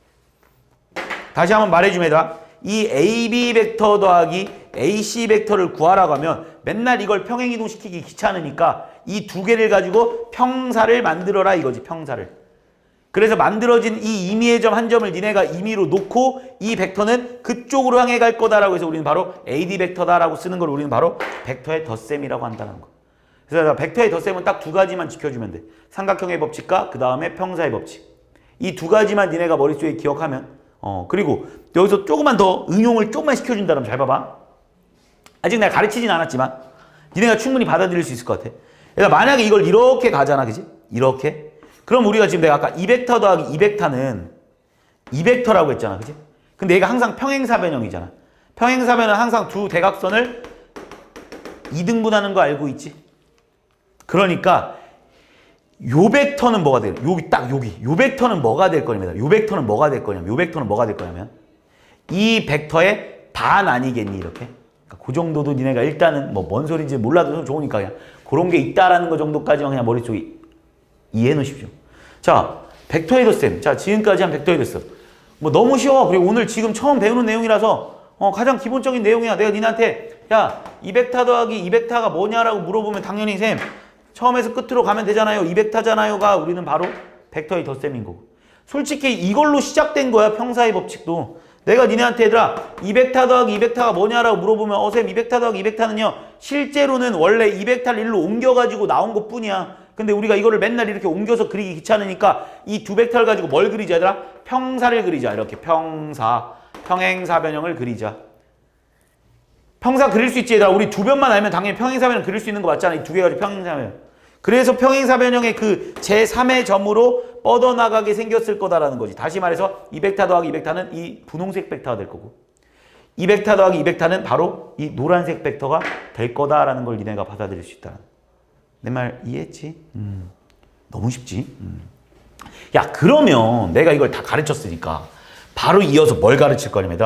다시 한번 말해주면 얘들아 이 AB 벡터 더하기 AC 벡터를 구하라고 하면 맨날 이걸 평행이동시키기 귀찮으니까 이 두 개를 가지고 평사를 만들어라 이거지. 평사를. 그래서 만들어진 이 임의의 점 한 점을 니네가 임의로 놓고 이 벡터는 그쪽으로 향해 갈 거다라고 해서 우리는 바로 AD 벡터다라고 쓰는 걸 우리는 바로 벡터의 덧셈이라고 한다는 거. 그래서 벡터의 덧셈은 딱 두 가지만 지켜주면 돼. 삼각형의 법칙과 그 다음에 평사의 법칙. 이 두 가지만 니네가 머릿속에 기억하면 그리고 여기서 조금만 더 응용을 조금만 시켜준다면 잘 봐봐. 아직 내가 가르치진 않았지만 니네가 충분히 받아들일 수 있을 것 같아. 그러니까 만약에 이걸 이렇게 가잖아. 그지? 이렇게. 그럼 우리가 지금 내가 아까 이 벡터 더하기 이 벡터는 이 벡터라고 했잖아. 그지? 근데 얘가 항상 평행사변형이잖아. 평행사변은 항상 두 대각선을 2등분하는 거 알고 있지? 그러니까 요 벡터는 뭐가 돼? 요 벡터는 뭐가 될 거냐면 요 벡터는 뭐가 될 거냐면 이 벡터의 반 아니겠니? 이렇게. 그러니까 그 정도도 니네가 일단은 뭐 뭔 소리인지 몰라도 좋으니까 그냥 그런 게 있다라는 거 정도까지만 그냥 머릿속에 이해해 놓으십시오. 자, 벡터의 덧셈. 자, 지금까지 한 벡터의 덧셈. 뭐 너무 쉬워. 그리고 오늘 지금 처음 배우는 내용이라서 가장 기본적인 내용이야. 내가 니네한테 야, 이 벡터 더하기 이 벡터가 뭐냐라고 물어보면 당연히 쌤 처음에서 끝으로 가면 되잖아요. 이 벡터잖아요가 우리는 바로 벡터의 덧셈인 거고. 솔직히 이걸로 시작된 거야. 평사의 법칙도. 내가 니네한테 얘들아 이 벡터 더하기 이 벡터가 뭐냐라고 물어보면 쌤 이 벡터 더하기 이 벡터는요 실제로는 원래 이 벡터를 일로 옮겨가지고 나온 것 뿐이야. 근데 우리가 이거를 맨날 이렇게 옮겨서 그리기 귀찮으니까 이 두 벡터를 가지고 뭘 그리자 얘들아? 평사를 그리자. 이렇게 평사, 평행사변형을 그리자. 평사 그릴 수 있지 얘들아. 우리 두 변만 알면 당연히 평행사변형 그릴 수 있는 거 맞잖아. 이 두 개 가지고 평행사변형. 그래서 평행사변형의 그 제3의 점으로 뻗어나가게 생겼을 거다라는 거지. 다시 말해서 이 벡터 더하기 이 벡터는 이 분홍색 벡터가 될 거고 이 벡터 더하기 이 벡터는 바로 이 노란색 벡터가 될 거다라는 걸 니네가 받아들일 수 있다. 내 말 이해했지? 너무 쉽지? 야, 그러면 내가 이걸 다 가르쳤으니까 바로 이어서 뭘 가르칠 거냐면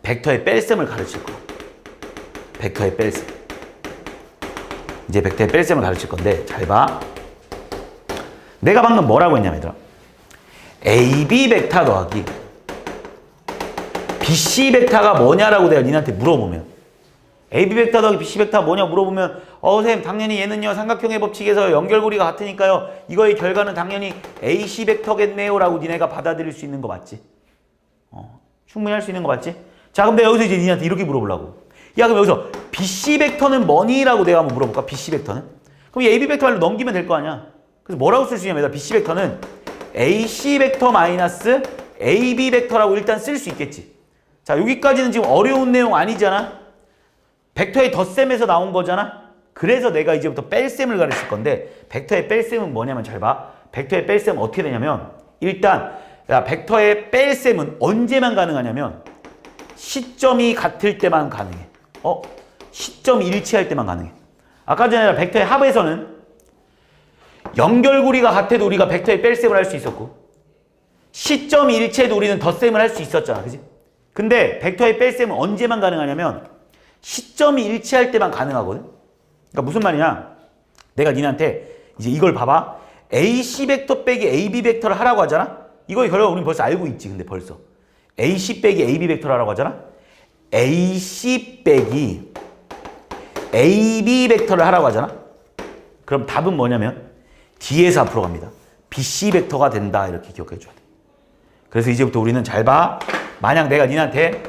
벡터의 뺄셈을 가르칠 거야. 벡터의 뺄셈. 이제 벡터의 뺄셈을 가르칠 건데 잘 봐. 내가 방금 뭐라고 했냐면 얘들아 AB 벡터 더하기 BC 벡터가 뭐냐라고 내가 니한테 물어보면 AB 벡터 더하기 BC 벡터가 뭐냐 물어보면 선생님 당연히 얘는요 삼각형의 법칙에서 연결고리가 같으니까요 이거의 결과는 당연히 AC 벡터겠네요 라고 니네가 받아들일 수 있는 거 맞지? 충분히 할 수 있는 거 맞지? 자 그럼 내가 여기서 이제 니한테 이렇게 물어보려고. 야 그럼 여기서 BC 벡터는 뭐니? 라고 내가 한번 물어볼까? BC 벡터는? 그럼 이 AB 벡터 말로 넘기면 될 거 아니야. 그래서 뭐라고 쓸 수 있냐면 BC 벡터는 AC 벡터 마이너스 AB 벡터라고 일단 쓸 수 있겠지. 자 여기까지는 지금 어려운 내용 아니잖아. 벡터의 덧셈에서 나온 거잖아. 그래서 내가 이제부터 뺄셈을 가르칠 건데 벡터의 뺄셈은 뭐냐면 잘 봐. 벡터의 뺄셈은 어떻게 되냐면 일단 야, 벡터의 뺄셈은 언제만 가능하냐면 시점이 같을 때만 가능해. 시점이 일치할 때만 가능해. 아까 전에 벡터의 합에서는 연결고리가 같아도 우리가 벡터의 뺄셈을 할 수 있었고 시점이 일치해도 우리는 덧셈을 할 수 있었잖아. 그지? 근데 벡터의 뺄셈은 언제만 가능하냐면 시점이 일치할 때만 가능하거든. 그러니까 무슨 말이냐? 내가 니한테 이제 이걸 봐봐. AC 벡터 빼기 AB 벡터를 하라고 하잖아. 이거의 결과 우리는 벌써 알고 있지. 근데 벌써 AC 빼기 AB 벡터를 하라고 하잖아. AC 빼기 AB 벡터를 하라고 하잖아. 그럼 답은 뭐냐면 D에서 앞으로 갑니다. BC 벡터가 된다. 이렇게 기억해 줘야 돼. 그래서 이제부터 우리는 잘 봐. 만약 내가 니한테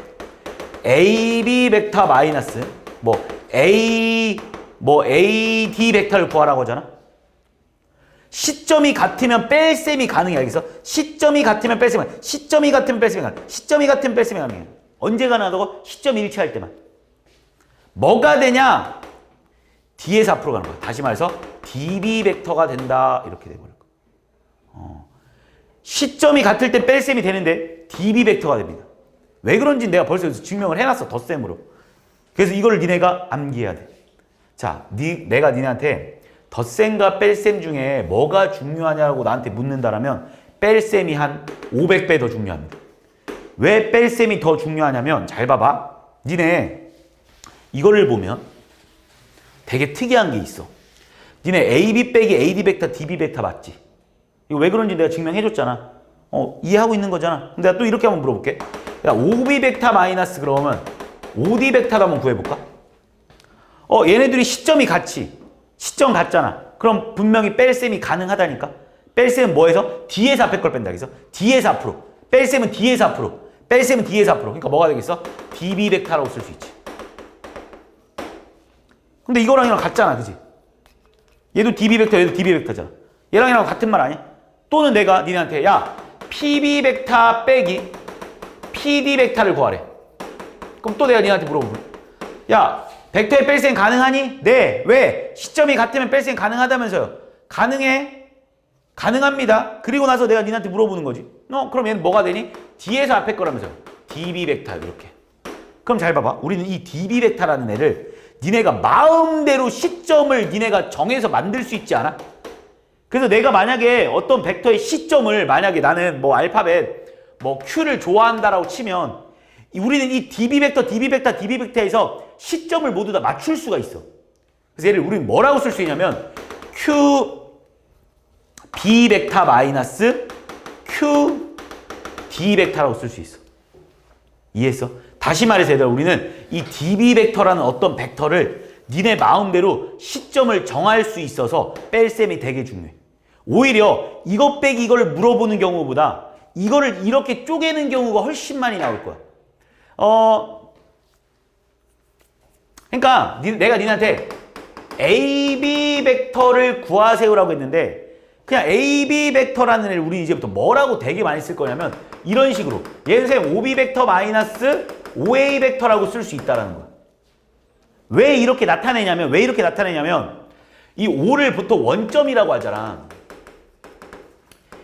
AB 벡터 마이너스 AD 벡터를 구하라고 하잖아. 시점이 같으면 뺄셈이 가능해. 알겠어? 시점이 같으면 뺄셈이 가능해. 시점이 같으면 뺄셈이 가능해. 시점이 같으면 뺄셈이 가능해. 언제 가능하다고? 시점이 일치할 때만. 뭐가 되냐? D에서 앞으로 가는 거야. 다시 말해서 DB 벡터가 된다. 이렇게 돼버릴 거야. 시점이 같을 때 뺄셈이 되는데 DB 벡터가 됩니다. 왜 그런지 내가 벌써 증명을 해놨어. 덧셈으로. 그래서 이거를 니네가 암기해야 돼. 자, 내가 니네한테 덧셈과 뺄셈 중에 뭐가 중요하냐고 나한테 묻는다라면 뺄셈이 한 500배 더 중요합니다. 왜 뺄셈이 더 중요하냐면 잘 봐봐. 니네 이거를 보면 되게 특이한 게 있어. 니네 AB 빼기 AD 벡터 DB 벡터 맞지? 이거 왜 그런지 내가 증명해줬잖아. 이해하고 있는 거잖아. 근데 내가 또 이렇게 한번 물어볼게. 야, OB 벡터 마이너스 그러면 OD 벡터를 한번 구해볼까? 얘네들이 시점이 같이. 시점 같잖아. 그럼 분명히 뺄셈이 가능하다니까. 뺄셈은 뭐에서? D에서 앞에 걸 뺀다. 그래서 D에서 앞으로. 뺄셈은 D에서 앞으로. 뺄셈은 D에서 앞으로. 그러니까 뭐가 되겠어? DB 벡터라고 쓸 수 있지. 근데 이거랑 이랑 같잖아. 그지? 얘도 DB 벡터, 얘도 DB 벡터잖아. 얘랑 이랑 같은 말 아니야? 또는 내가 니네한테 야, PB 벡터 빼기 PD 벡터를 구하래. 그럼 또 내가 니한테 물어보면 야, 벡터의 뺄셈 가능하니? 네. 왜? 시점이 같으면 뺄셈 가능하다면서요. 가능해. 가능합니다. 그리고 나서 내가 니한테 물어보는 거지. 그럼 얘는 뭐가 되니? D에서 앞에 거라면서요. DB 벡터 이렇게. 그럼 잘 봐봐. 우리는 이 DB 벡터라는 애를 니네가 마음대로 시점을 니네가 정해서 만들 수 있지 않아? 그래서 내가 만약에 어떤 벡터의 시점을 만약에 나는 알파벳 Q를 좋아한다라고 치면 우리는 이 DB 벡터, DB 벡터, DB 벡터에서 시점을 모두 다 맞출 수가 있어. 그래서 얘를 우리는 뭐라고 쓸 수 있냐면 Q, D 벡터 마이너스 Q D 벡터라고 쓸 수 있어. 이해했어? 다시 말해서 얘들아, 우리는 이 DB 벡터라는 어떤 벡터를 니네 마음대로 시점을 정할 수 있어서 뺄셈이 되게 중요해. 오히려 이것 빼기 이걸 물어보는 경우보다 이거를 이렇게 쪼개는 경우가 훨씬 많이 나올 거야. 그러니까 내가 니네한테 AB 벡터를 구하세요라고 했는데 그냥 AB 벡터라는 애를 우리 이제부터 뭐라고 되게 많이 쓸 거냐면 이런 식으로 얘는 선생님 OB 벡터 마이너스 OA 벡터라고 쓸 수 있다는 거야. 왜 이렇게 나타내냐면 이 O를 보통 원점이라고 하잖아.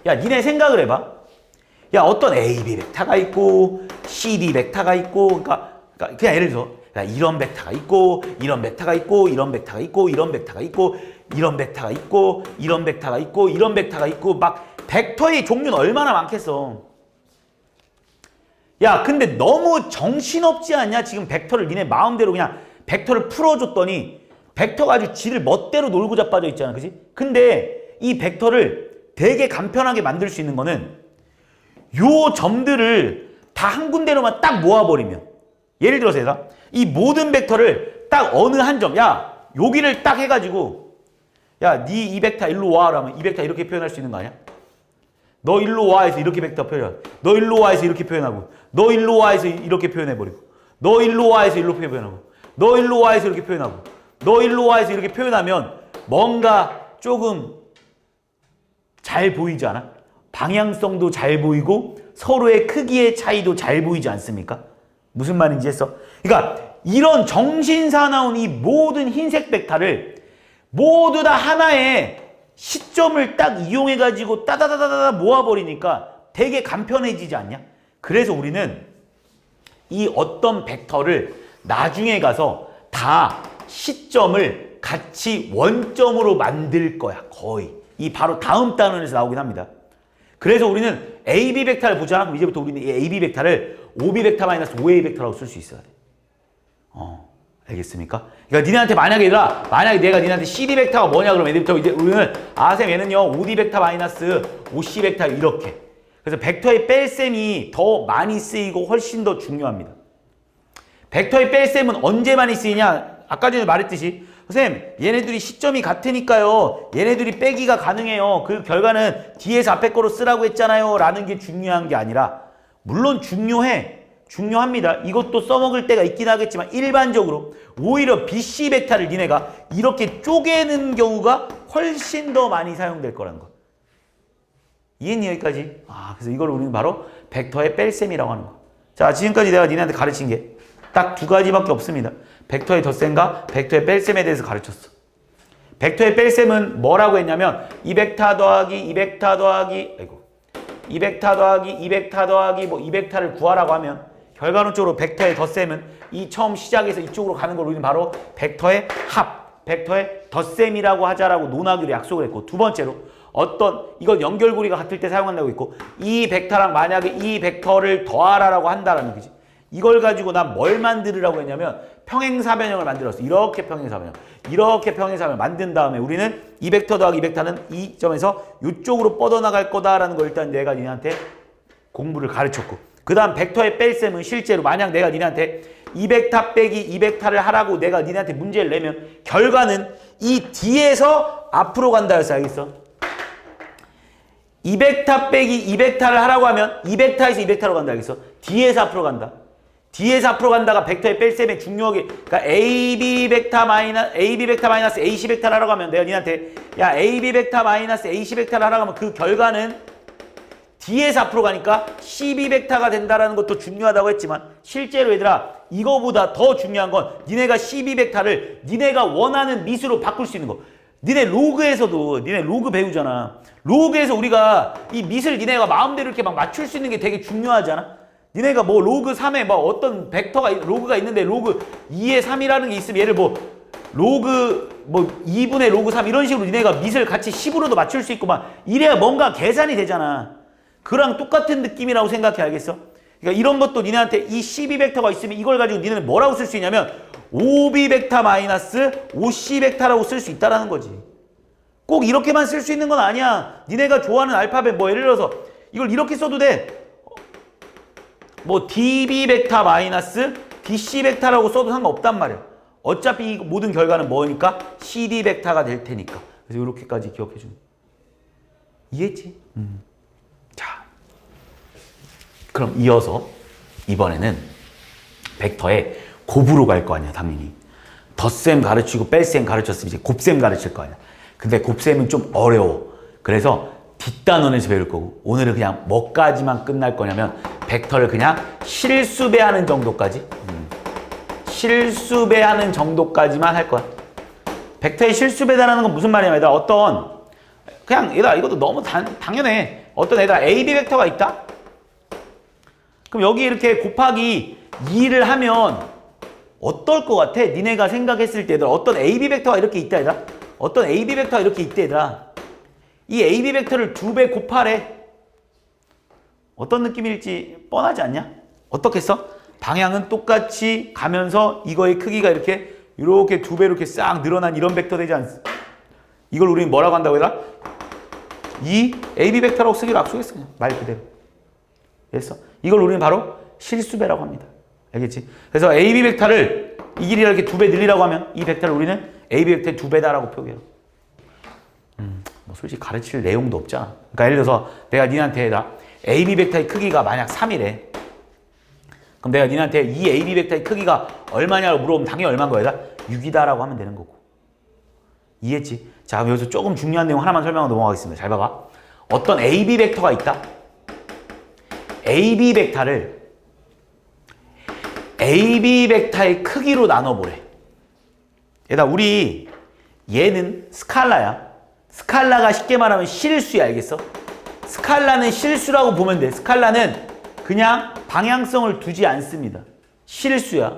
야, 니네 생각을 해봐. 야, 어떤 AB 벡터가 있고 CD 벡터가 있고 그러니까 그냥 예를 들어 야, 이런 벡터가 있고 이런 벡터가 있고 이런 벡터가 있고 이런 벡터가 있고 이런 벡터가 있고 이런 벡터가 있고 이런 벡터가 있고 막 벡터의 종류는 얼마나 많겠어. 야, 근데 너무 정신없지 않냐? 지금 벡터를 니네 마음대로 그냥 벡터를 풀어줬더니 벡터가 아주 지를 멋대로 놀고 자빠져 있잖아. 그지? 근데 이 벡터를 되게 간편하게 만들 수 있는 거는 요 점들을 다 한 군데로만 딱 모아버리면 예를 들어서 얘들아 이 모든 벡터를 딱 어느 한 점, 야 여기를 딱 해가지고 야 니 이 벡터 일로 와 라면 이 벡터 이렇게 표현할 수 있는 거 아니야? 너 일로 와 해서 이렇게 벡터 표현하고 너 일로 와 해서 이렇게 표현하고 너 일로 와 해서 이렇게 표현해버리고 너 일로 와 해서 이렇게 표현하고 너 일로 와 해서 이렇게 표현하고 너 일로 와 해서 이렇게 표현하면 뭔가 조금 잘 보이지 않아? 방향성도 잘 보이고 서로의 크기의 차이도 잘 보이지 않습니까? 무슨 말인지 했어? 그러니까 이런 정신사나운 이 모든 흰색 벡터를 모두 다 하나의 시점을 딱 이용해가지고 따다다다다 모아버리니까 되게 간편해지지 않냐? 그래서 우리는 이 어떤 벡터를 나중에 가서 다 시점을 같이 원점으로 만들 거야. 거의. 이 바로 다음 단원에서 나오긴 합니다. 그래서 우리는 AB 벡터를 보잖아. 그럼 이제부터 우리는 이 AB 벡터를 OB 벡터 마이너스 OA 벡터라고 쓸 수 있어야 돼. 알겠습니까? 그러니까 니네한테 만약에 내가 니네한테 CD 벡터가 뭐냐 그러면 얘들부터 이제 우리는 쌤 얘는요 OD 벡터 마이너스 OC 벡터 이렇게. 그래서 벡터의 뺄셈이 더 많이 쓰이고 훨씬 더 중요합니다. 벡터의 뺄셈은 언제 많이 쓰이냐? 아까 전에 말했듯이 선생님 얘네들이 시점이 같으니까요 얘네들이 빼기가 가능해요. 그 결과는 뒤에서 앞에 거로 쓰라고 했잖아요 라는 게 중요한 게 아니라 물론 중요합니다. 이것도 써먹을 때가 있긴 하겠지만 일반적으로 오히려 BC 벡터를 니네가 이렇게 쪼개는 경우가 훨씬 더 많이 사용될 거라는 거. 이해했니 여기까지? 그래서 이걸 우리는 바로 벡터의 뺄셈이라고 하는 거. 자, 지금까지 내가 니네한테 가르친 게 딱 두 가지밖에 없습니다. 벡터의 덧셈과 벡터의 뺄셈에 대해서 가르쳤어. 벡터의 뺄셈은 뭐라고 했냐면 이 벡터 더하기 이 벡터 더하기 이 벡터 더하기 이 벡터 더하기 뭐 이 벡터를 구하라고 하면 결과론적으로 벡터의 덧셈은 이 처음 시작해서 이쪽으로 가는 걸 우리는 바로 벡터의 합, 벡터의 덧셈이라고 하자라고 논하기로 약속을 했고 두 번째로 이건 연결고리가 같을 때 사용한다고 했고 이 벡터랑 만약에 이 벡터를 더하라라고 한다라는 거지. 이걸 가지고 난 뭘 만들으라고 했냐면 평행사변형을 만들었어. 이렇게 평행사변형 만든 다음에 우리는 이 벡터 더하기 이 벡터는 이 점에서 이쪽으로 뻗어나갈 거다라는 걸 일단 내가 니네한테 공부를 가르쳤고 그 다음 벡터의 뺄셈은 실제로 만약 내가 니네한테 이 벡터 빼기 이 벡터를 하라고 내가 니네한테 문제를 내면 결과는 이 뒤에서 앞으로 간다 해서 알겠어? 이 벡터 빼기 이 벡터를 하라고 하면 이 벡터에서 이 벡터로 간다 알겠어? 뒤에서 앞으로 간다. 뒤에서 앞으로 간다가 벡터의 뺄셈에 중요하게 그러니까 AB 벡터 마이너스 AC 벡터를 하라고 하면 내가 니한테 야 AB 벡터 마이너스 AC 벡터를 하라고 하면 그 결과는 뒤에서 앞으로 가니까 CB 벡터가 된다라는 것도 중요하다고 했지만 실제로 얘들아 이거보다 더 중요한 건 니네가 CB 벡터를 니네가 원하는 미수로 바꿀 수 있는 거. 니네 로그 배우잖아. 로그에서 우리가 이 미을 니네가 마음대로 이렇게 막 맞출 수 있는 게 되게 중요하지 않아? 니네가 뭐 로그 3에 뭐 어떤 로그가 있는데 로그 2에 3이라는 게 있으면 얘를 뭐 로그 뭐 2분의 로그 3 이런 식으로 니네가 미을 같이 10으로도 맞출 수 있고 막 이래야 뭔가 계산이 되잖아. 그랑 똑같은 느낌이라고 생각해 알겠어? 그러니까 이런 것도 니네한테 이 CB 벡터가 있으면 이걸 가지고 니네는 뭐라고 쓸 수 있냐면 OB 벡터 마이너스 OC 벡터라고 쓸 수 있다라는 거지. 꼭 이렇게만 쓸 수 있는 건 아니야. 니네가 좋아하는 알파벳 뭐 예를 들어서 이걸 이렇게 써도 돼. 뭐 db 벡터 마이너스 dc 벡터라고 써도 상관없단 말이야. 어차피 이 모든 결과는 뭐니까 cd 벡터가 될 테니까. 그래서 이렇게까지 기억해 주는. 이해했지? 자, 그럼 이어서 이번에는 벡터에 곱으로 갈 거 아니야, 당연히. 덧셈 가르치고 뺄셈 가르쳤으면 이제 곱셈 가르칠 거 아니야. 근데 곱셈은 좀 어려워. 그래서 뒷단원에서 배울 거고, 오늘은 그냥 뭐까지만 끝날 거냐면 벡터를 그냥 실수배하는 정도까지, 실수배하는 정도까지만 할 거야. 벡터의 실수배다라는 건 무슨 말이냐면 얘들아, 어떤 그냥 얘들아 이것도 너무 당연해. 어떤 얘들아 AB 벡터가 있다? 그럼 여기 이렇게 곱하기 2를 하면 어떨 것 같아? 니네가 생각했을 때 얘들아 어떤 AB 벡터가 이렇게 있다 얘들아? 어떤 AB 벡터가 이렇게 있다 얘들아? 이 AB 벡터를 2배 곱하래. 어떤 느낌일지 뻔하지 않냐? 어떻게 써? 방향은 똑같이 가면서 이거의 크기가 이렇게 2배 이렇게 싹 늘어난 이런 벡터 되지 않습니까? 이걸 우리는 뭐라고 한다고 얘들아? 이 AB 벡터라고 쓰기로 약속했어. 그냥 말 그대로. 됐어? 이걸 우리는 바로 실수배라고 합니다. 알겠지? 그래서 AB 벡터를 이 길이를 이렇게 2배 늘리라고 하면 이 벡터를 우리는 AB 벡터의 2배다라고 표기해요. 뭐 솔직히 가르칠 내용도 없잖아. 그러니까 예를 들어서 내가 니한테 AB 벡터의 크기가 만약 3이래. 그럼 내가 니한테 이 AB 벡터의 크기가 얼마냐고 물어보면 당연히 얼마인 거야? 6이다라고 하면 되는 거고. 이해했지? 자, 그럼 여기서 조금 중요한 내용 하나만 설명하고 넘어가겠습니다. 잘 봐봐. 어떤 AB 벡터가 있다. AB 벡터를 AB 벡터의 크기로 나눠보래. 얘들아, 우리 얘는 스칼라야. 스칼라가 쉽게 말하면 실수야. 알겠어? 스칼라는 실수라고 보면 돼. 스칼라는 그냥 방향성을 두지 않습니다. 실수야.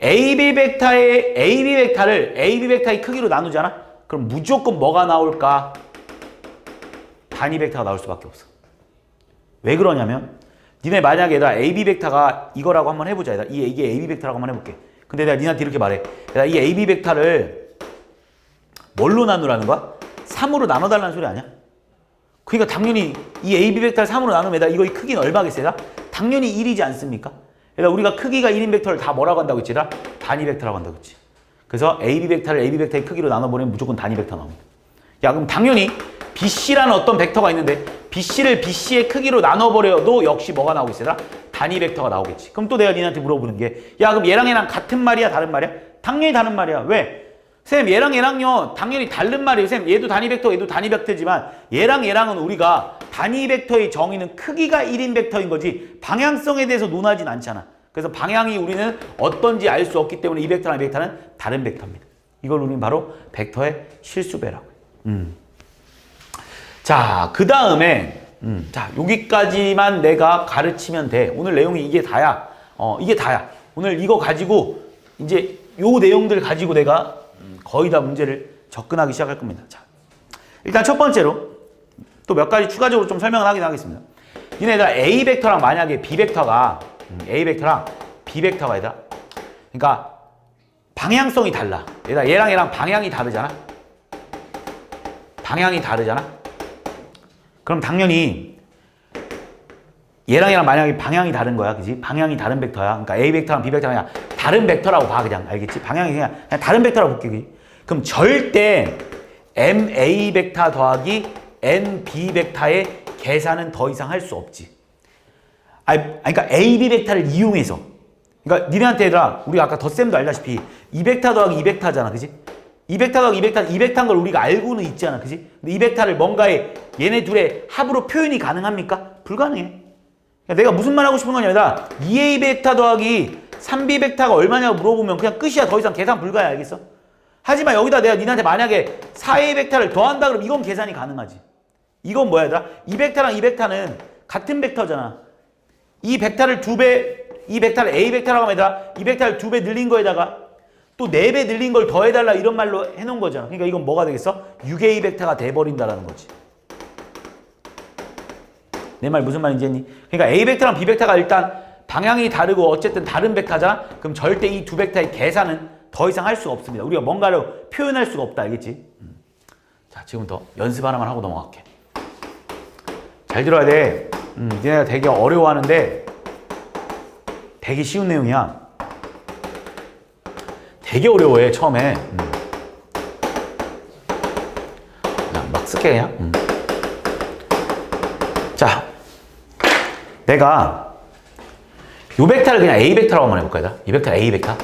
AB 벡터를 AB 벡터의 크기로 나누잖아? 그럼 무조건 뭐가 나올까? 단위 벡터가 나올 수밖에 없어. 왜 그러냐면 니네 만약에 AB 벡터가 이거라고 한번 해보자. 이게 AB 벡터라고 한번 해볼게. 근데 내가 니한테 이렇게 말해. 이 AB 벡터를 뭘로 나누라는 거야? 3으로 나눠달라는 소리 아니야? 그러니까 당연히 이 AB 벡터를 3으로 나누면 이거의 크기는 얼마겠어요? 당연히 1이지 않습니까? 우리가 크기가 1인 벡터를 다 뭐라고 한다고 했지? 단위 벡터라고 한다고 했지. 그래서 AB 벡터를 AB 벡터의 크기로 나눠보면 무조건 단위 벡터 나옵니다. 야, 그럼 당연히 BC라는 어떤 벡터가 있는데 BC를 BC의 크기로 나눠버려도 역시 뭐가 나오겠어요? 단위 벡터가 나오겠지. 그럼 또 내가 니한테 물어보는 게, 야, 그럼 얘랑 얘랑 같은 말이야? 다른 말이야? 당연히 다른 말이야. 왜? 쌤, 얘랑 얘랑요 당연히 다른 말이에요. 쌤, 얘도 단위 벡터, 얘도 단위 벡터지만 얘랑 얘랑은 우리가 단위 벡터의 정의는 크기가 1인 벡터인 거지 방향성에 대해서 논하진 않잖아. 그래서 방향이 우리는 어떤지 알 수 없기 때문에 이 벡터랑 이 벡터는 다른 벡터입니다. 이걸 우리는 바로 벡터의 실수배라고 해요. 자, 그 다음에 자, 여기까지만 내가 가르치면 돼. 오늘 내용이 이게 다야. 이게 다야. 오늘 이거 가지고 이제 요 내용들 가지고 내가 거의 다 문제를 접근하기 시작할 겁니다. 자, 일단 첫 번째로 또 몇 가지 추가적으로 좀 설명을 하긴 하겠습니다. 니네가 A 벡터랑 만약에 B 벡터가 A 벡터랑 B 벡터가 있다. 그러니까 방향성이 달라. 얘랑 얘랑 방향이 다르잖아. 방향이 다르잖아. 그럼 당연히 얘랑 얘랑 만약에 방향이 다른 거야. 그지? 방향이 다른 벡터야. 그러니까 A 벡터랑 B 벡터가 그냥 다른 벡터라고 봐. 그냥 알겠지? 방향이 그냥 다른 벡터라고 볼게. 그지? 그럼 절대 MA 벡터 더하기 NB 벡터의 계산은 더 이상 할 수 없지. 그러니까 AB 벡터를 이용해서. 그러니까 니네한테 얘들아, 우리가 아까 덧셈도 알다시피 이 벡터 더하기 이 벡터잖아. 그지? 이 벡터 더하기 이 벡터인 걸 우리가 알고는 있잖아. 그지? 근데 이 벡터를 뭔가에 얘네 둘의 합으로 표현이 가능합니까? 불가능해. 그러니까 내가 무슨 말 하고 싶은 거냐면 2A 벡터 더하기 3B 벡터가 얼마냐고 물어보면 그냥 끝이야. 더 이상 계산 불가야. 알겠어? 하지만 여기다 내가 니한테 만약에 4A 벡터를 더한다 그러면 이건 계산이 가능하지. 이건 뭐야 얘들아? 이 벡터랑 이 벡터는 같은 벡터잖아. 이 벡터를 이 벡터를 A 벡터라고 하면 얘들아, 이 벡터를 2배 늘린 거에다가 또 4배 늘린 걸 더해달라 이런 말로 해놓은 거잖아. 그러니까 이건 뭐가 되겠어? 6A 벡터가 돼버린다라는 거지. 내 말 무슨 말인지 했니? 그러니까 A 벡터랑 B 벡터가 일단 방향이 다르고 어쨌든 다른 벡터잖아? 그럼 절대 이 두 벡터의 계산은 더 이상 할 수가 없습니다. 우리가 뭔가를 표현할 수가 없다. 알겠지? 자, 지금부터 연습 하나만 하고 넘어갈게. 잘 들어야 돼. 니네가 되게 어려워하는데 되게 쉬운 내용이야. 되게 어려워해 처음에. 그냥 막 쓸게 그냥. 자, 내가 요 벡터를 그냥 A 벡터라고 한번 해볼까? 이 벡터 A 벡터.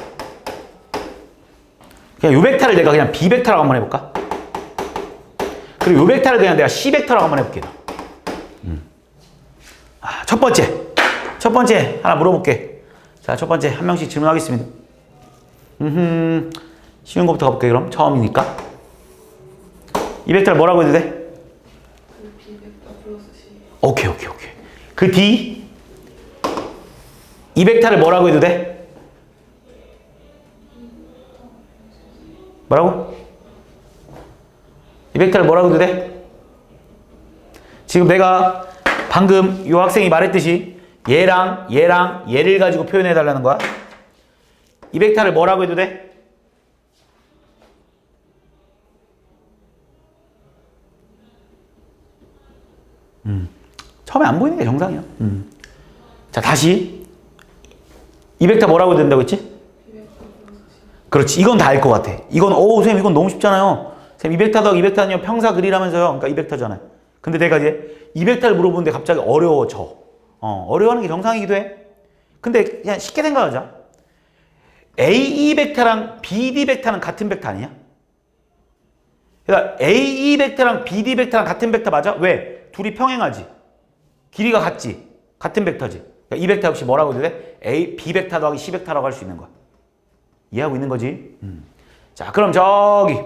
그냥 요 벡터를 내가 그냥 B 벡터라고 한번 해볼까? 그리고 요 벡터를 그냥 내가 C 벡터라고 한번 해볼게. 첫 번째 하나 물어볼게. 자, 첫 번째 한 명씩 질문하겠습니다. 쉬운 거부터 가볼게. 그럼 처음이니까 이 벡터를 뭐라고 해도 돼? 그 B 벡터 플러스 C. 오케이. 그 D 이 벡터를 뭐라고 해도 돼? 뭐라고? 이 벡터를 뭐라고 해도 돼? 지금 내가 방금 이 학생이 말했듯이 얘랑 얘를 가지고 표현해 달라는 거야. 이 벡터를 뭐라고 해도 돼? 처음에 안 보이는 게 정상이야. 자, 다시 이 벡터 뭐라고 해도 된다고 했지? B 벡터 플러스 C. 그렇지. 이건 다 알 것 같아. 이건 선생님 이건 너무 쉽잖아요. 선생님 이 벡터 더하기 이 벡터는요 평사 그리라면서요. 그러니까 이 벡터잖아요. 근데 내가 이제 이 벡터를 물어보는데 갑자기 어려워져. 어려워하는 게 정상이기도 해. 근데 그냥 쉽게 생각하자. AE 벡터랑 BD 벡터는 같은 벡터 아니냐? 그러니까 AE 벡터랑 BD 벡터랑 같은 벡터 맞아? 왜? 둘이 평행하지. 길이가 같지. 같은 벡터지. 그러니까 이 벡터 역시 뭐라고 해도 돼? B 벡터 더하기 C 벡터라고 할 수 있는 거야. 이해하고 있는 거지? 자, 그럼 저기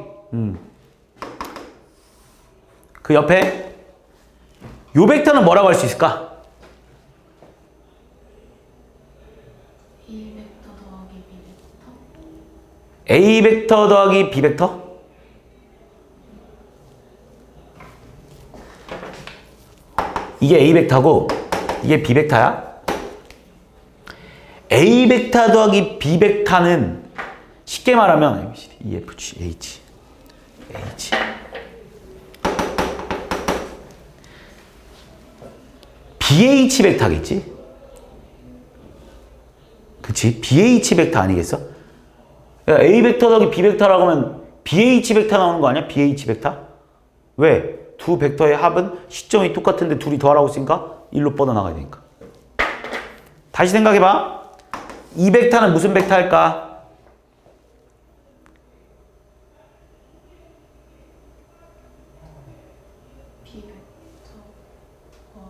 그 옆에 요 벡터는 뭐라고 할 수 있을까? A 벡터 더하기 B 벡터. A 벡터 더하기 B 벡터? 이게 A 벡터고 이게 B 벡터야? A 벡터 더하기 B 벡터는 쉽게 말하면 E, F, G, H BH 벡터겠지? 그치? BH 벡터 아니겠어? 야, A 벡터 더하기 B 벡터라고 하면 BH 벡터 나오는 거 아니야? BH 벡터? 왜? 두 벡터의 합은 시점이 똑같은데 둘이 더하라고 했으니까 1로 뻗어나가야 되니까. 다시 생각해봐. 이 벡터는 무슨 벡터 할까? B 벡터 더하기.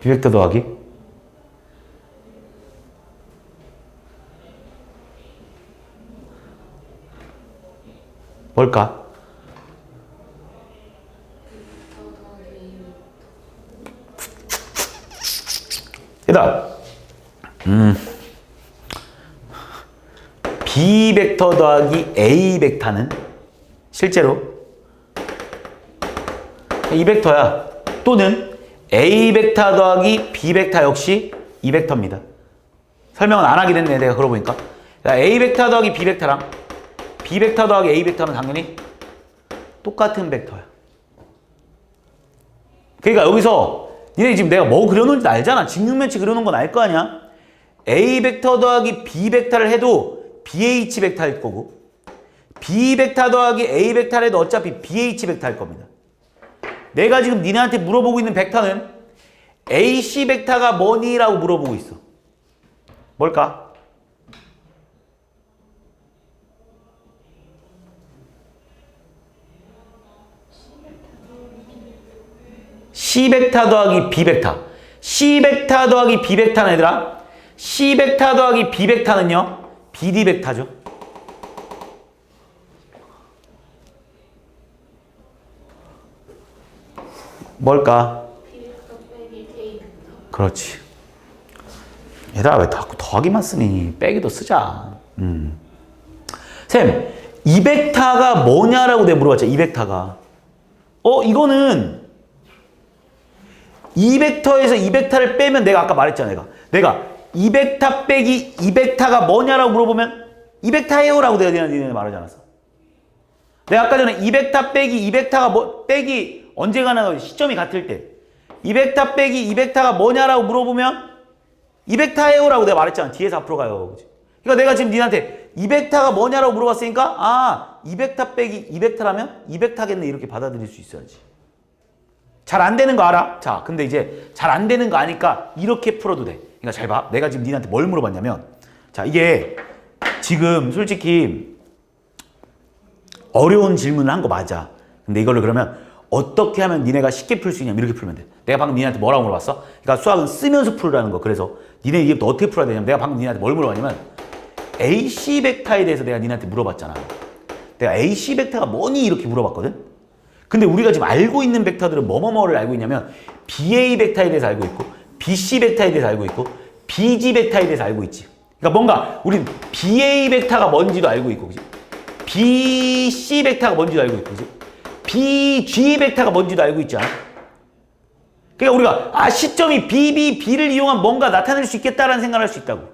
B 벡터 더하기? 뭘까? 벡터 더하기 A 벡터. 얘들아, B 벡터 더하기 A 벡터는 실제로 이 벡터야. 또는 A 벡터 더하기 B 벡터 역시 이 벡터입니다. 설명은 안 하게 됐네, 내가 그러고 보니까. A 벡터 더하기 B 벡터랑 B 벡터 더하기 A 벡터는 당연히 똑같은 벡터야. 그러니까 여기서 니네 지금 내가 뭐 그려놓은지 알잖아. 직육면체 그려놓은 건 알 거 아니야. A 벡터 더하기 B 벡터를 해도 BH 벡터일 거고 B 벡터 더하기 A 벡터를 해도 어차피 BH 벡터일 겁니다. 내가 지금 니네한테 물어보고 있는 벡터는 AC 벡터가 뭐니? 라고 물어보고 있어. 뭘까? C 벡터 더하기 B 벡터. C 벡터 더하기 B 벡터는 얘들아, C 벡터 더하기 B 벡터는요 BD 벡터죠. 뭘까? B 벡터 빼기 A 벡터. 그렇지. 얘들아 왜 자꾸 더하기만 쓰니? 빼기도 쓰자. 쌤, 이 벡터가 뭐냐라고 내가 물어봤죠. 이 벡터가. 이거는 이 벡터에서 이 벡터를 빼면 내가 아까 말했잖아. 내가 이 벡터 빼기 이 벡터가 뭐냐라고 물어보면 2벡터예요 라고 내가 니네 말하지 않았어? 내가 아까 전에 2벡터 빼기 2벡터가 뭐 빼기 언제가 나가 시점이 같을 때 2벡터 빼기 2벡터가 뭐냐라고 물어보면 2벡터예요 라고 내가 말했잖아. 뒤에서 앞으로 가요. 그치? 그러니까 내가 지금 니한테 2벡터가 뭐냐라고 물어봤으니까 아 2벡터 빼기 2벡터라면 2벡터겠네 이렇게 받아들일 수 있어야지. 잘 안 되는 거 알아? 자 근데 이제 잘 안 되는 거 아니까 이렇게 풀어도 돼. 그러니까 잘 봐. 내가 지금 니한테 뭘 물어봤냐면 자 이게 지금 솔직히 어려운 질문을 한 거 맞아. 근데 이거를 그러면 어떻게 하면 니네가 쉽게 풀 수 있냐면 이렇게 풀면 돼. 내가 방금 니네한테 뭐라고 물어봤어? 그러니까 수학은 쓰면서 풀으라는 거. 그래서 니네 이게 또 어떻게 풀어야 되냐면 내가 방금 니네한테 뭘 물어봤냐면 AC 벡터에 대해서 내가 니네한테 물어봤잖아. 내가 AC 벡터가 뭐니? 이렇게 물어봤거든. 근데 우리가 지금 알고 있는 벡터들은 뭐뭐뭐를 알고 있냐면 BA 벡터에 대해서 알고 있고 BC 벡터에 대해서 알고 있고 BG 벡터에 대해서 알고 있지. 그러니까 뭔가 우린 BA 벡터가 뭔지도 알고 있고 그지? BC 벡터가 뭔지도 알고 있고 그지? BG 벡터가 뭔지도 알고 있지 않아? 그러니까 우리가 시점이 B를 이용한 뭔가 나타낼 수 있겠다라는 생각을 할 수 있다고.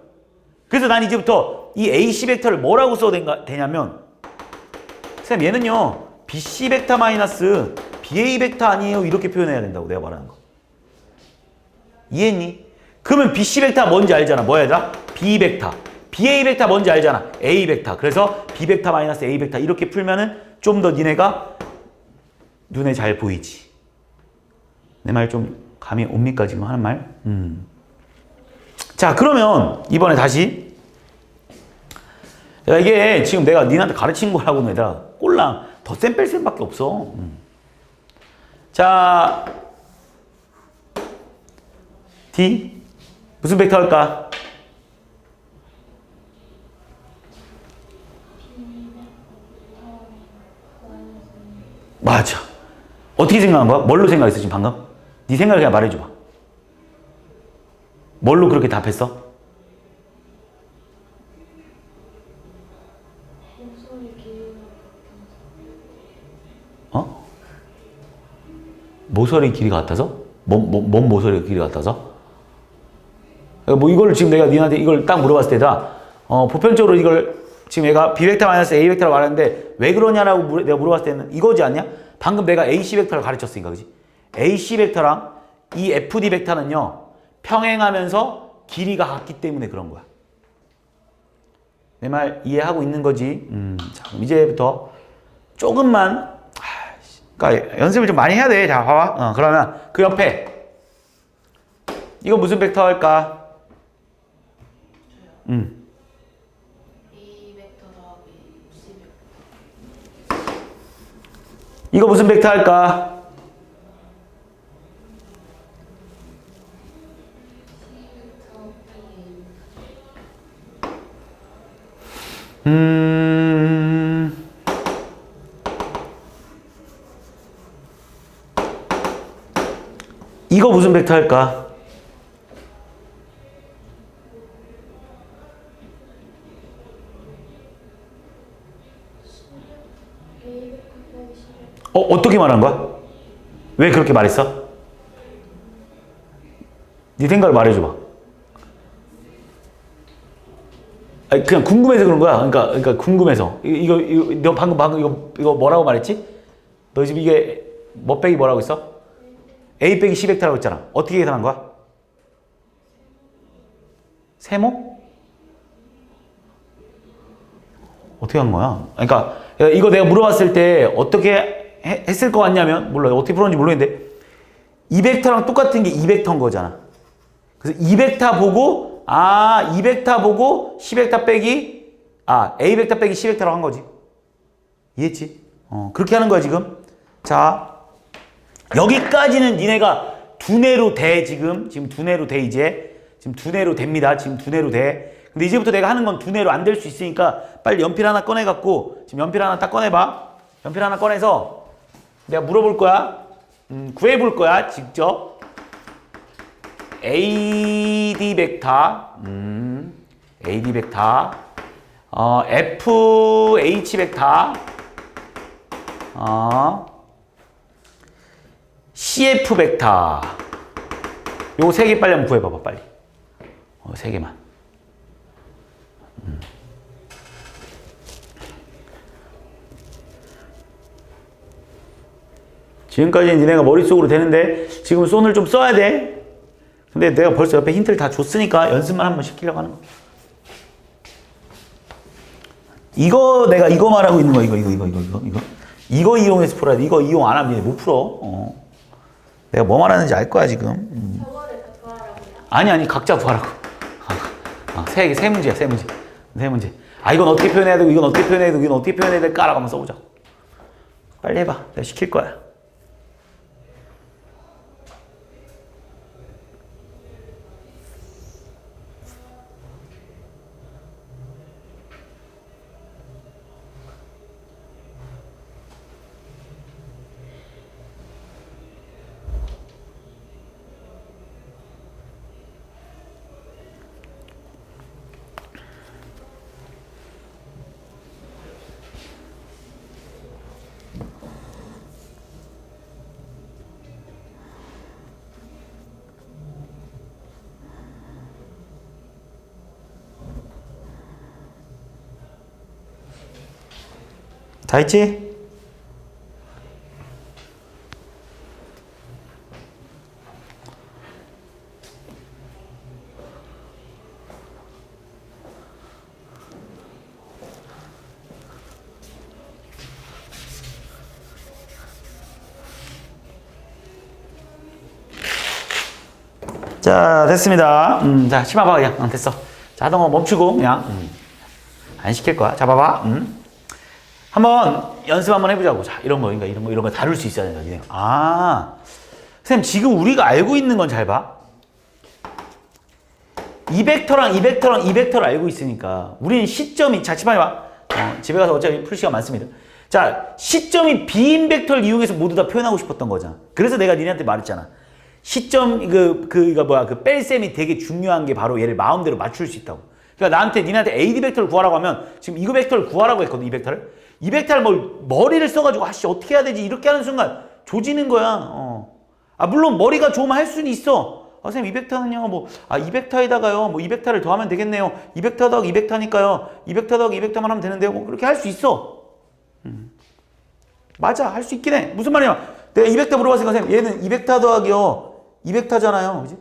그래서 난 이제부터 이 AC 벡터를 뭐라고 써도 되냐면 쌤 얘는요 BC 벡터 마이너스 BA 벡터 아니에요 이렇게 표현해야 된다고 내가 말하는 거. 이해했니? 그러면 BC 벡터가 뭔지 알잖아. 뭐야 얘들아? B 벡터. BA 벡터 뭔지 알잖아. A 벡터. 그래서 B 벡터 마이너스 A 벡터 이렇게 풀면은 좀 더 니네가 눈에 잘 보이지. 내 말 좀 감이 옵니까 지금 하는 말? 자 그러면 이번에 다시 야, 이게 지금 내가 니한테 가르친 거라고는 얘들아 꼴랑 덧셈 뺄셈밖에 없어. 자 D 무슨 벡터 할까? 맞아. 어떻게 생각한 거야? 뭘로 생각했어 지금 방금? 네 생각을 그냥 말해줘봐. 뭘로 그렇게 답했어? 모서리 길이가 어? 모서리 길이가 같아서? 뭔 모서리 길이가 같아서? 뭐 이걸 지금 내가 니한테 이걸 딱 물어봤을 때다 보편적으로 이걸 지금 얘가 B 벡터 마이너스 A 벡터라고 말하는데 왜 그러냐라고 내가 물어봤을 때는 이거지 않냐? 방금 내가 AC 벡터를 가르쳤으니까 그지? AC 벡터랑 이 FD 벡터는요 평행하면서 길이가 같기 때문에 그런 거야. 내 말 이해하고 있는 거지? 자 그럼 이제부터 조금만 그러니까 연습을 좀 많이 해야 돼. 자 봐봐. 그러면 그 옆에 이거 무슨 벡터 할까? A 벡터 더하기 C 벡터. 이거 무슨 벡터 할까? 이거 무슨 벡터 할까? A 벡터 빼기 C 벡터. 어떻게 말한 거야? 왜 그렇게 말했어? 네 생각을 말해줘봐. 아니, 그냥 궁금해서 그런 거야. 그러니까 궁금해서. 너 방금 이거 뭐라고 말했지? 너 지금 이게 뭐 빼기 뭐라고 했어? A 빼기 C 벡터라고 했잖아. 어떻게 계산한 거야? 세모? 어떻게 한 거야? 그러니까 이거 내가 물어봤을 때 어떻게 했을 것 같냐면 몰라. 어떻게 풀었는지 모르겠는데 이 벡터랑 똑같은 게 이 벡터인 거잖아. 그래서 이 벡터 보고 이 벡터 보고 C 벡터 빼기 A 벡터 빼기 C 벡터라고 한 거지. 이해했지? 그렇게 하는 거야 지금. 자 여기까지는 니네가 두뇌로 돼 지금 두뇌로 돼 이제 지금 두뇌로 됩니다. 지금 두뇌로 돼. 근데 이제부터 내가 하는 건 두뇌로 안 될 수 있으니까 빨리 연필 하나 꺼내갖고 지금 연필 하나 딱 꺼내봐. 연필 하나 꺼내서 내가 물어볼 거야. 구해볼 거야 직접. AD 벡터, AD 벡터, FH 벡터, CF 벡터. 요거 세 개 빨리 한번 구해봐봐 빨리. 세 개만. 지금까지는 니네가 머릿속으로 되는데 지금 손을 좀 써야 돼. 근데 내가 벌써 옆에 힌트를 다 줬으니까 연습만 한번 시키려고 하는 거야. 이거 내가 이거 말하고 있는 거야. 이거 이용해서 풀어야 돼. 이거 이용 안 하면 니네 못 풀어. 내가 뭐 말하는지 알 거야 지금. 저거를 다 더하라고요? 아니 각자 구하라고. 세 문제야 세 문제. 아 이건 어떻게 표현해야 되고 이건 어떻게 표현해야 되고 이건 어떻게 표현해야 될까라고 한번 써보자. 빨리 해봐. 내가 시킬 거야. 다 했지? 자, 됐습니다. 자, 심어봐, 그냥. 됐어. 자동으로 멈추고, 그냥. 안 시킬 거야. 잡아봐. 한번 연습 한번 해보자고. 자, 이런 거 다룰 수 있어야 된다. 선생님, 지금 우리가 알고 있는 건 잘 봐. 이 벡터를 알고 있으니까, 우리는 시점이, 자, 집안에 봐. 집에 가서 어차피 풀 시간 많습니다. 자, 시점이 비인 벡터를 이용해서 모두 다 표현하고 싶었던 거잖아. 그래서 내가 니네한테 말했잖아. 시점, 그 뺄셈이 되게 중요한 게 바로 얘를 마음대로 맞출 수 있다고. 그러니까 니네한테 AD 벡터를 구하라고 하면 지금 이거 bek터를 구하라고 했거든, 이 벡터를. 이 벡터를 머리를 써가지고, 어떻게 해야 되지? 이렇게 하는 순간 조지는 거야. 물론 머리가 좋으면 할 수는 있어. 선생님, 이 벡터는요, 이 벡터에다가요, 이 벡터를 더하면 되겠네요. 이 벡터 더하기 이 벡터니까요. 이 벡터 더하기 이 벡터만 하면 되는데요. 그렇게 할 수 있어. 맞아, 할 수 있긴 해. 무슨 말이야? 내가 이 벡터 물어봤으니까, 선생님, 얘는 이 벡터 더하기요. 이 벡터잖아요. 그지?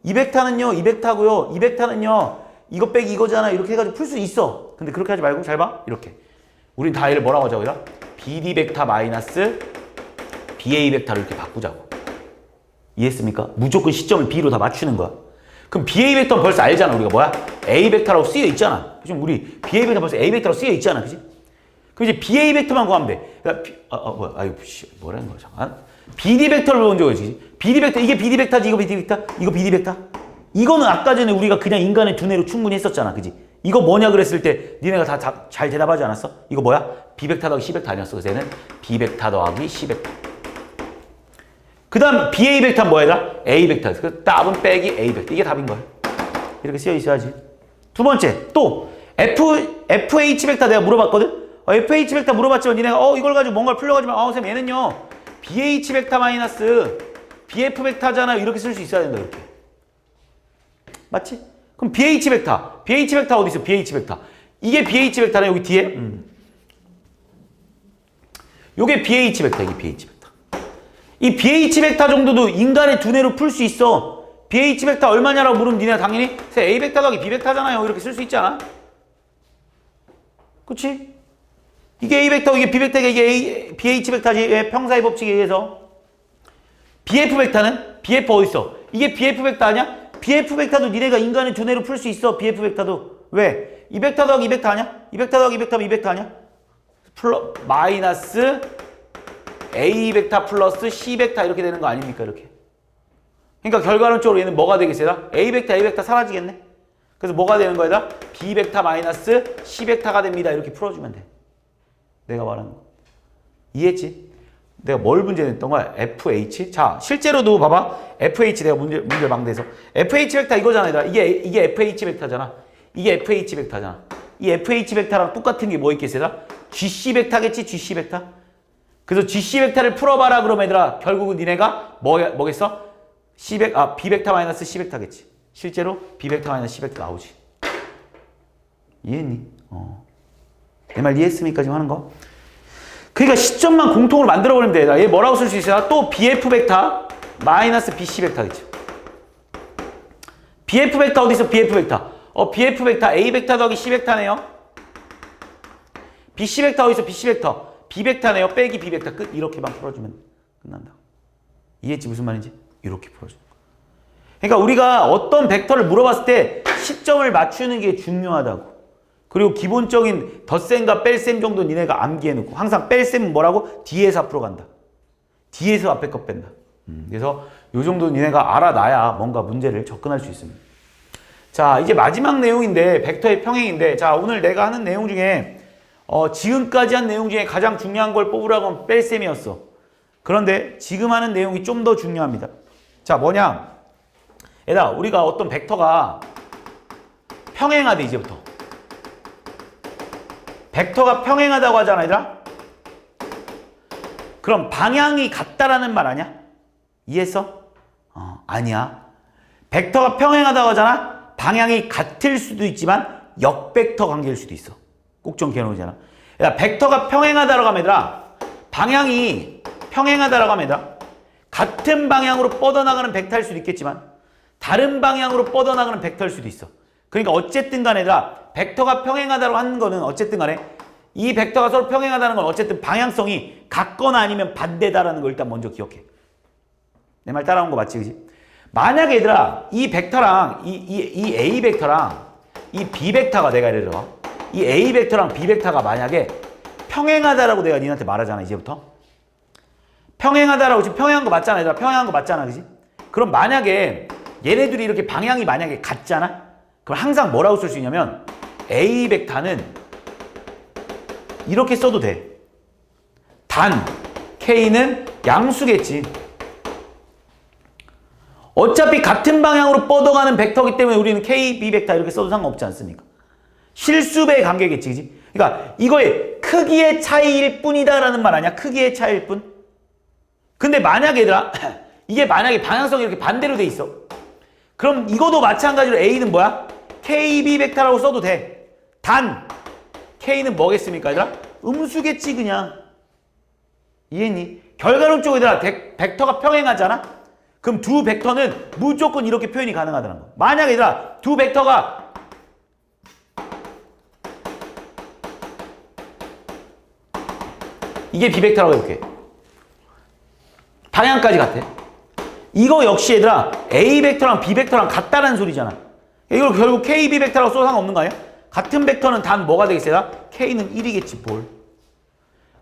이 벡터는요, 이 벡터고요. 이 벡터는요, 이거 빼기 이거잖아요. 이렇게 해가지고 풀 수 있어. 근데 그렇게 하지 말고, 잘 봐. 이렇게. 우린 다 얘를 뭐라고 하자고, 얘들아? BD 벡터 마이너스 BA 벡터를 이렇게 바꾸자고. 이해했습니까? 무조건 시점을 B로 다 맞추는 거야. 그럼 BA 벡터는 벌써 알잖아. 우리가 뭐야? A 벡터라고 쓰여 있잖아. 지금 우리 BA 벡터 벌써 A 벡터라고 쓰여 있잖아. 그지? 그럼 이제 BA 벡터만 구하면 돼. 그러니까 뭐라는 거야, 잠깐. BD 벡터를 먼저 해야지. BD 벡터, 이게 BD 벡터지, 이거 BD 벡터? 이거 BD 벡터? 이거는 아까 전에 우리가 그냥 인간의 두뇌로 충분히 했었잖아. 그지? 이거 뭐냐 그랬을 때 니네가 다 잘 대답하지 않았어? 이거 뭐야? B 벡터 더하기 C 벡터 아니었어? 그래서 얘는 B 벡터 더하기 C 벡터. 그 다음 BA 벡터는 뭐야? A 벡터. 그 답은 빼기 A 벡터. 이게 답인 거야. 이렇게 쓰여 있어야지. 두 번째, 또 FH 벡터 내가 물어봤거든? FH 벡터 물어봤지만 니네가 이걸 가지고 뭔가를 풀려가지고 선생님 얘는요 BH 벡터 마이너스 BF 벡터잖아요. 이렇게 쓸 수 있어야 된다. 이렇게. 맞지? 그럼 BH 벡터 어디 있어? BH 벡터. 이게 BH 벡터네, 여기 뒤에. 요게 BH 벡터, 이게 BH 벡터. 이 BH 벡터 정도도 인간의 두뇌로 풀 수 있어. BH 벡터 얼마냐라고 물으면 니네가 당연히 A 벡터 더하기 B 벡터잖아요. 이렇게 쓸 수 있잖아. 그치? 이게 A 벡터, 이게 B 벡터, 이게 BH 벡터지. 평사의 법칙에 의해서. BF 벡터는? BF 어디 있어? 이게 BF 벡터 아니야? BF 벡터도 니네가 인간의 두뇌로 풀 수 있어. BF 벡터도. 왜? 이 벡터 더하기 이 벡터 아니야? 이 벡터 더하기 이 벡터면 이 벡터 아니야? 마이너스 A 벡터 플러스 C 벡터 이렇게 되는 거 아닙니까? 이렇게. 그러니까 결과론적으로 얘는 뭐가 되겠어요? A 벡터 사라지겠네? 그래서 뭐가 되는 거야? B 벡터 마이너스 C 벡터가 됩니다. 이렇게 풀어주면 돼. 내가 말하는 거. 이해했지? 내가 뭘 문제 냈던 거야? FH? 자, 실제로도 봐봐. FH 내가 문제 방대에서. FH 벡터 이거잖아, 얘들아. 이게 FH 벡터잖아. 이게 FH 벡터잖아. 이 FH 벡터랑 똑같은 게 뭐 있겠어요? GC 벡터겠지? GC 벡터? 그래서 GC 벡터를 풀어봐라 그러면 얘들아, 결국은 니네가 뭐겠어? B 벡터 마이너스 C 벡터겠지. 실제로 B 벡터 마이너스 C 벡터 나오지. 이해했니? 내 말 이해했습니까? 지금 하는 거? 그러니까 시점만 공통으로 만들어버리면 돼. 얘 뭐라고 쓸 수 있어요? 또 BF 벡터 마이너스 BC 벡터겠지. BF 벡터 어디 있어? BF 벡터. BF 벡터 A 벡터 더하기 C 벡터네요. BC 벡터 어디 있어? BC 벡터. B 벡터네요. 빼기 B 벡터 끝. 이렇게만 풀어주면 끝난다. 이해했지? 무슨 말인지? 이렇게 풀어줘. 그러니까 우리가 어떤 벡터를 물어봤을 때 시점을 맞추는 게 중요하다고. 그리고 기본적인 덧셈과 뺄셈 정도 니네가 암기해놓고 항상 뺄셈은 뭐라고? 뒤에서 앞으로 간다. 뒤에서 앞에 것 뺀다. 그래서 요 정도 니네가 알아놔야 뭔가 문제를 접근할 수 있습니다. 자, 이제 마지막 내용인데 벡터의 평행인데, 자, 오늘 내가 하는 내용 중에 지금까지 한 내용 중에 가장 중요한 걸 뽑으라고 하면 뺄셈이었어. 그런데 지금 하는 내용이 좀 더 중요합니다. 자, 뭐냐? 얘들아, 우리가 어떤 벡터가 평행하대. 이제부터 벡터가 평행하다고 하잖아, 얘들아. 그럼 방향이 같다라는 말 아니야? 이해했어? 아니야. 벡터가 평행하다고 하잖아. 방향이 같을 수도 있지만 역벡터 관계일 수도 있어. 꼭 좀 기억해놓으잖아. 얘들아, 벡터가 평행하다라고 하면 얘들아, 방향이 평행하다라고 하면 얘들아, 같은 방향으로 뻗어나가는 벡터일 수도 있겠지만 다른 방향으로 뻗어나가는 벡터일 수도 있어. 그러니까 어쨌든 간에 얘들아, 벡터가 평행하다고 하는 거는 어쨌든 간에 이 벡터가 서로 평행하다는 건 어쨌든 방향성이 같거나 아니면 반대다라는 걸 일단 먼저 기억해. 내 말 따라온 거 맞지? 그지? 만약에 얘들아, 이 벡터랑 이 A 벡터랑 이 B 벡터가 내가 예를 들어 이 A 벡터랑 B 벡터가 만약에 평행하다라고 내가 니한테 말하잖아. 이제부터 평행하다라고. 지금 평행한 거 맞잖아. 얘들아, 평행한 거 맞잖아. 그지? 그럼 만약에 얘네들이 이렇게 방향이 만약에 같잖아? 그럼 항상 뭐라고 쓸 수 있냐면 A 벡터는 이렇게 써도 돼. 단 K는 양수겠지. 어차피 같은 방향으로 뻗어가는 벡터이기 때문에 우리는 K, B 벡터 이렇게 써도 상관없지 않습니까? 실수배의 관계겠지. 그치? 그러니까 이거의 크기의 차이일 뿐이다라는 말 아니야? 크기의 차이일 뿐. 근데 만약에 얘들아, 이게 만약에 방향성이 이렇게 반대로 돼 있어. 그럼 이거도 마찬가지로 A는 뭐야? KB 벡터라고 써도 돼. 단 K는 뭐겠습니까, 얘들아? 음수겠지, 그냥. 이해했니? 결과론적으로 얘들아, 벡터가 평행하잖아? 그럼 두 벡터는 무조건 이렇게 표현이 가능하다는 거. 만약에 얘들아, 두 벡터가 이게 B 벡터라고 해볼게. 방향까지 같아. 이거 역시 얘들아, A 벡터랑 B 벡터랑 같다는 소리잖아. 이걸 결국 KB 벡터라고 써도 상관없는 거 아니야? 같은 벡터는 단 뭐가 되겠어? K는 1이겠지 뭘.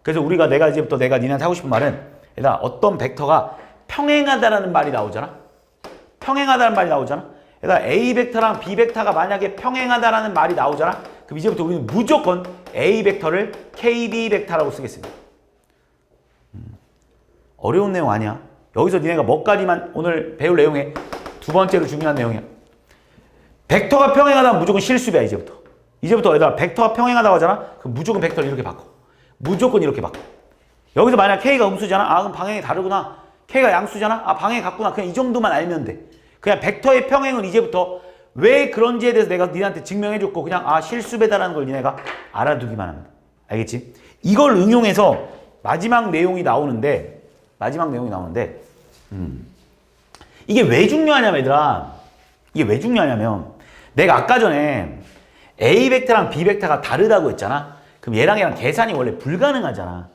그래서 우리가 내가 이제부터 내가 니네한테 하고 싶은 말은, 얘들아, 어떤 벡터가 평행하다라는 말이 나오잖아. 평행하다는 말이 나오잖아. 얘들아, A 벡터랑 B 벡터가 만약에 평행하다라는 말이 나오잖아. 그럼 이제부터 우리는 무조건 A 벡터를 KB 벡터라고 쓰겠습니다. 어려운 내용 아니야. 여기서 니네가 뭐까지만 오늘 배울 내용의 두 번째로 중요한 내용이야. 벡터가 평행하다면 무조건 실수배야. 이제부터 얘들아, 벡터가 평행하다고 하잖아. 그럼 무조건 벡터를 이렇게 바꿔. 무조건 이렇게 바꿔. 여기서 만약 K가 음수잖아. 아, 그럼 방향이 다르구나. K가 양수잖아. 아, 방향이 같구나. 그냥 이 정도만 알면 돼. 그냥 벡터의 평행은 이제부터 왜 그런지에 대해서 내가 니네한테 증명해줬고, 그냥 아, 실수배다라는 걸 니네가 알아두기만 합니다. 알겠지? 이걸 응용해서 마지막 내용이 나오는데 이게 왜 중요하냐면, 얘들아, 이게 왜 중요하냐면, 내가 아까 전에 A 벡터랑 B 벡터가 다르다고 했잖아. 그럼 얘랑 계산이 원래 불가능하잖아.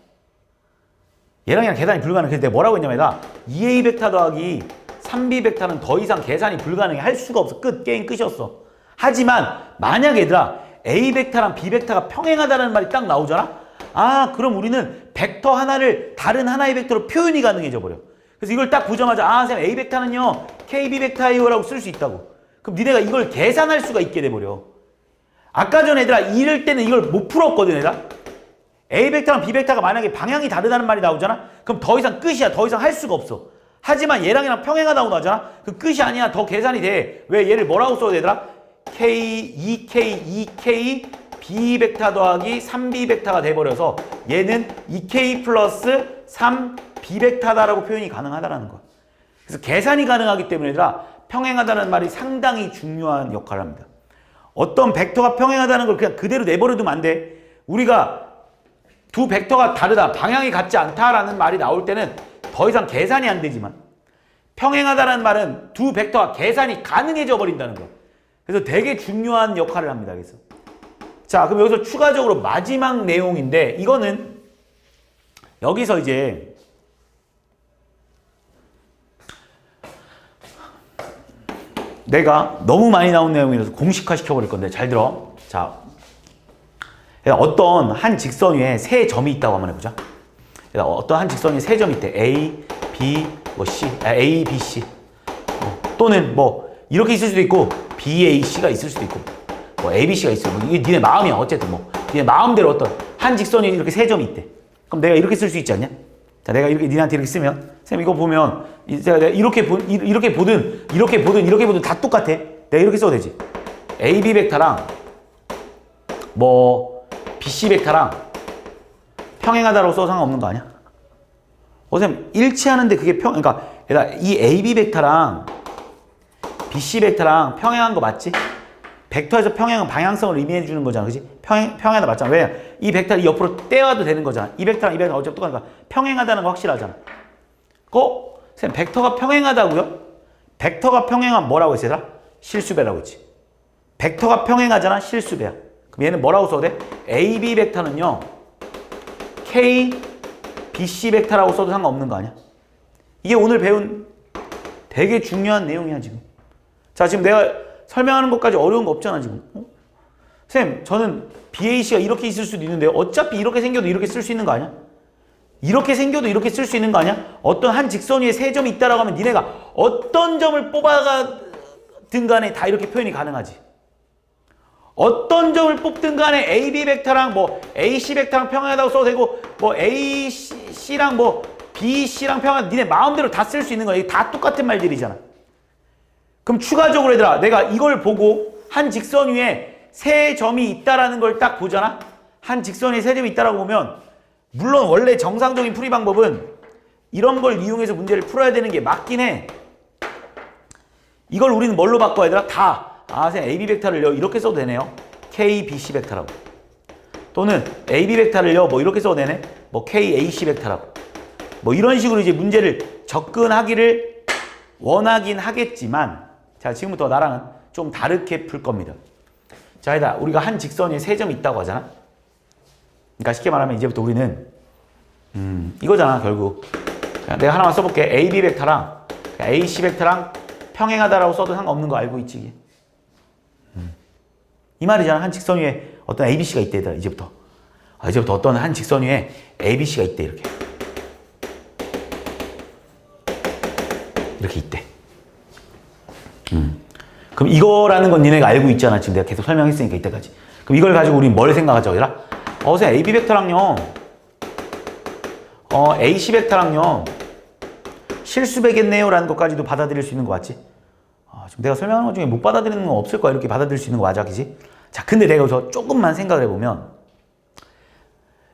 얘랑 계산이 불가능해. 그래서 내가 뭐라고 했냐면, 얘들아, 2A 벡터 더하기 3B 벡터는 더 이상 계산이 불가능해. 할 수가 없어. 끝. 게임 끝이었어. 하지만 만약에 얘들아, A 벡터랑 B 벡터가 평행하다는 말이 딱 나오잖아. 아, 그럼 우리는 벡터 하나를 다른 하나의 벡터로 표현이 가능해져 버려. 그래서 이걸 딱 보자마자, 아, 선생님, A 벡터는요 KB 벡터예요라고 쓸 수 있다고. 그럼 니네가 이걸 계산할 수가 있게 돼버려. 아까 전에 얘들아, 이럴 때는 이걸 못 풀었거든. 얘들아, A 벡터랑 B 벡터가 만약에 방향이 다르다는 말이 나오잖아. 그럼 더 이상 끝이야. 더 이상 할 수가 없어. 하지만 얘랑 평행하다고 나오잖아. 그 끝이 아니야. 더 계산이 돼. 왜? 얘를 뭐라고 써야 되더라? K, 2K, 2K B 벡터 더하기 3B 벡터가 돼버려서 얘는 2K 플러스 3B 벡터다라고 표현이 가능하다는 거야. 그래서 계산이 가능하기 때문에 얘들아, 평행하다는 말이 상당히 중요한 역할을 합니다. 어떤 벡터가 평행하다는 걸 그냥 그대로 내버려두면 안 돼. 우리가 두 벡터가 다르다, 방향이 같지 않다라는 말이 나올 때는 더 이상 계산이 안 되지만 평행하다라는 말은 두 벡터가 계산이 가능해져 버린다는 거야. 그래서 되게 중요한 역할을 합니다. 그래서 자, 그럼 여기서 추가적으로 마지막 내용인데 이거는 여기서 이제 내가 너무 많이 나온 내용이라서 공식화 시켜버릴 건데 잘 들어. 자, 어떤 한 직선 위에 세 점이 있다고 한번 해보자. 어떤 한 직선 위에 세 점이 있대. A, B, 뭐 C, A, B, C. 또는 뭐 이렇게 있을 수도 있고 B, A, C가 있을 수도 있고 뭐 A, B, C가 있어. 뭐 이게 니네 마음이야. 어쨌든 뭐 니네 마음대로 어떤 한 직선이 이렇게 세 점이 있대. 그럼 내가 이렇게 쓸 수 있지 않냐? 자, 내가 이렇게 니네한테 이렇게 쓰면 쌤 이거 보면 내가 이렇게 보든 이렇게 보든 다 똑같아. 내가 이렇게 써도 되지. AB 벡터랑 뭐 BC 벡터랑 평행하다라고 써도 상관없는 거 아니야? 쌤 일치하는데 그게 그러니까 이 AB 벡터랑 BC 벡터랑 평행한 거 맞지? 벡터에서 평행은 방향성을 의미해 주는 거잖아. 그지? 평행하다 맞잖아. 왜냐? 이 벡터를 옆으로 떼와도 되는 거잖아. 이 벡터랑 이 벡터는 어차피 똑같으니까 평행하다는 거 확실하잖아. 쌤 벡터가 평행하다고요? 벡터가 평행하면 뭐라고 했어? 실수배라고 했지. 벡터가 평행하잖아. 실수배야. 그럼 얘는 뭐라고 써도 돼? AB 벡터는요. K, BC 벡터라고 써도 상관없는 거 아니야? 이게 오늘 배운 되게 중요한 내용이야 지금. 자, 지금 내가 설명하는 것까지 어려운 거 없잖아 지금. 쌤, 저는 BAC가 이렇게 있을 수도 있는데 어차피 이렇게 생겨도 이렇게 쓸 수 있는 거 아니야? 이렇게 생겨도 이렇게 쓸 수 있는 거 아니야? 어떤 한 직선 위에 세 점이 있다라고 하면 니네가 어떤 점을 뽑아가든 간에 다 이렇게 표현이 가능하지. 어떤 점을 뽑든 간에 AB 벡터랑 뭐 AC 벡터랑 평행하다고 써도 되고 뭐 AC랑 뭐 BC랑 평행하다 니네 마음대로 다 쓸 수 있는 거야. 이게 다 똑같은 말들이잖아. 그럼 추가적으로 얘들아 내가 이걸 보고 한 직선 위에 세 점이 있다라는 걸 딱 보잖아. 한 직선 위에 세 점이 있다라고 보면 물론 원래 정상적인 풀이 방법은 이런 걸 이용해서 문제를 풀어야 되는 게 맞긴 해. 이걸 우리는 뭘로 바꿔야 되나? 선생님 AB 벡터를요 이렇게 써도 되네요. K, BC 벡터라고. 또는 AB 벡터를요 뭐 이렇게 써도 되네. 뭐 K, AC 벡터라고. 뭐 이런 식으로 이제 문제를 접근하기를 원하긴 하겠지만 자, 지금부터 나랑은 좀 다르게 풀 겁니다. 자, 얘들아 우리가 한 직선에 세 점이 있다고 하잖아. 그러니까 쉽게 말하면 이제부터 우리는 이거잖아 결국. 내가 하나만 써볼게. AB 벡터랑 AC 벡터랑 평행하다라고 써도 상관없는 거 알고 있지? 이게? 이 말이잖아. 한 직선 위에 어떤 ABC가 있대. 얘들아 이제부터. 이제부터 어떤 한 직선 위에 ABC가 있대. 이렇게 있대. 그럼 이거라는 건 니네가 알고 있잖아. 지금 내가 계속 설명했으니까 이때까지. 그럼 이걸 가지고 우리 뭘 생각하자고 얘들아? 선생님 AB 벡터랑요 AC 벡터랑요 실수배겠네요 라는 것까지도 받아들일 수 있는 거 맞지? 지금 내가 설명하는 것 중에 못 받아들이는 건 없을 거야. 이렇게 받아들일 수 있는 거 맞아, 그지? 자, 근데 내가 여기서 조금만 생각을 해보면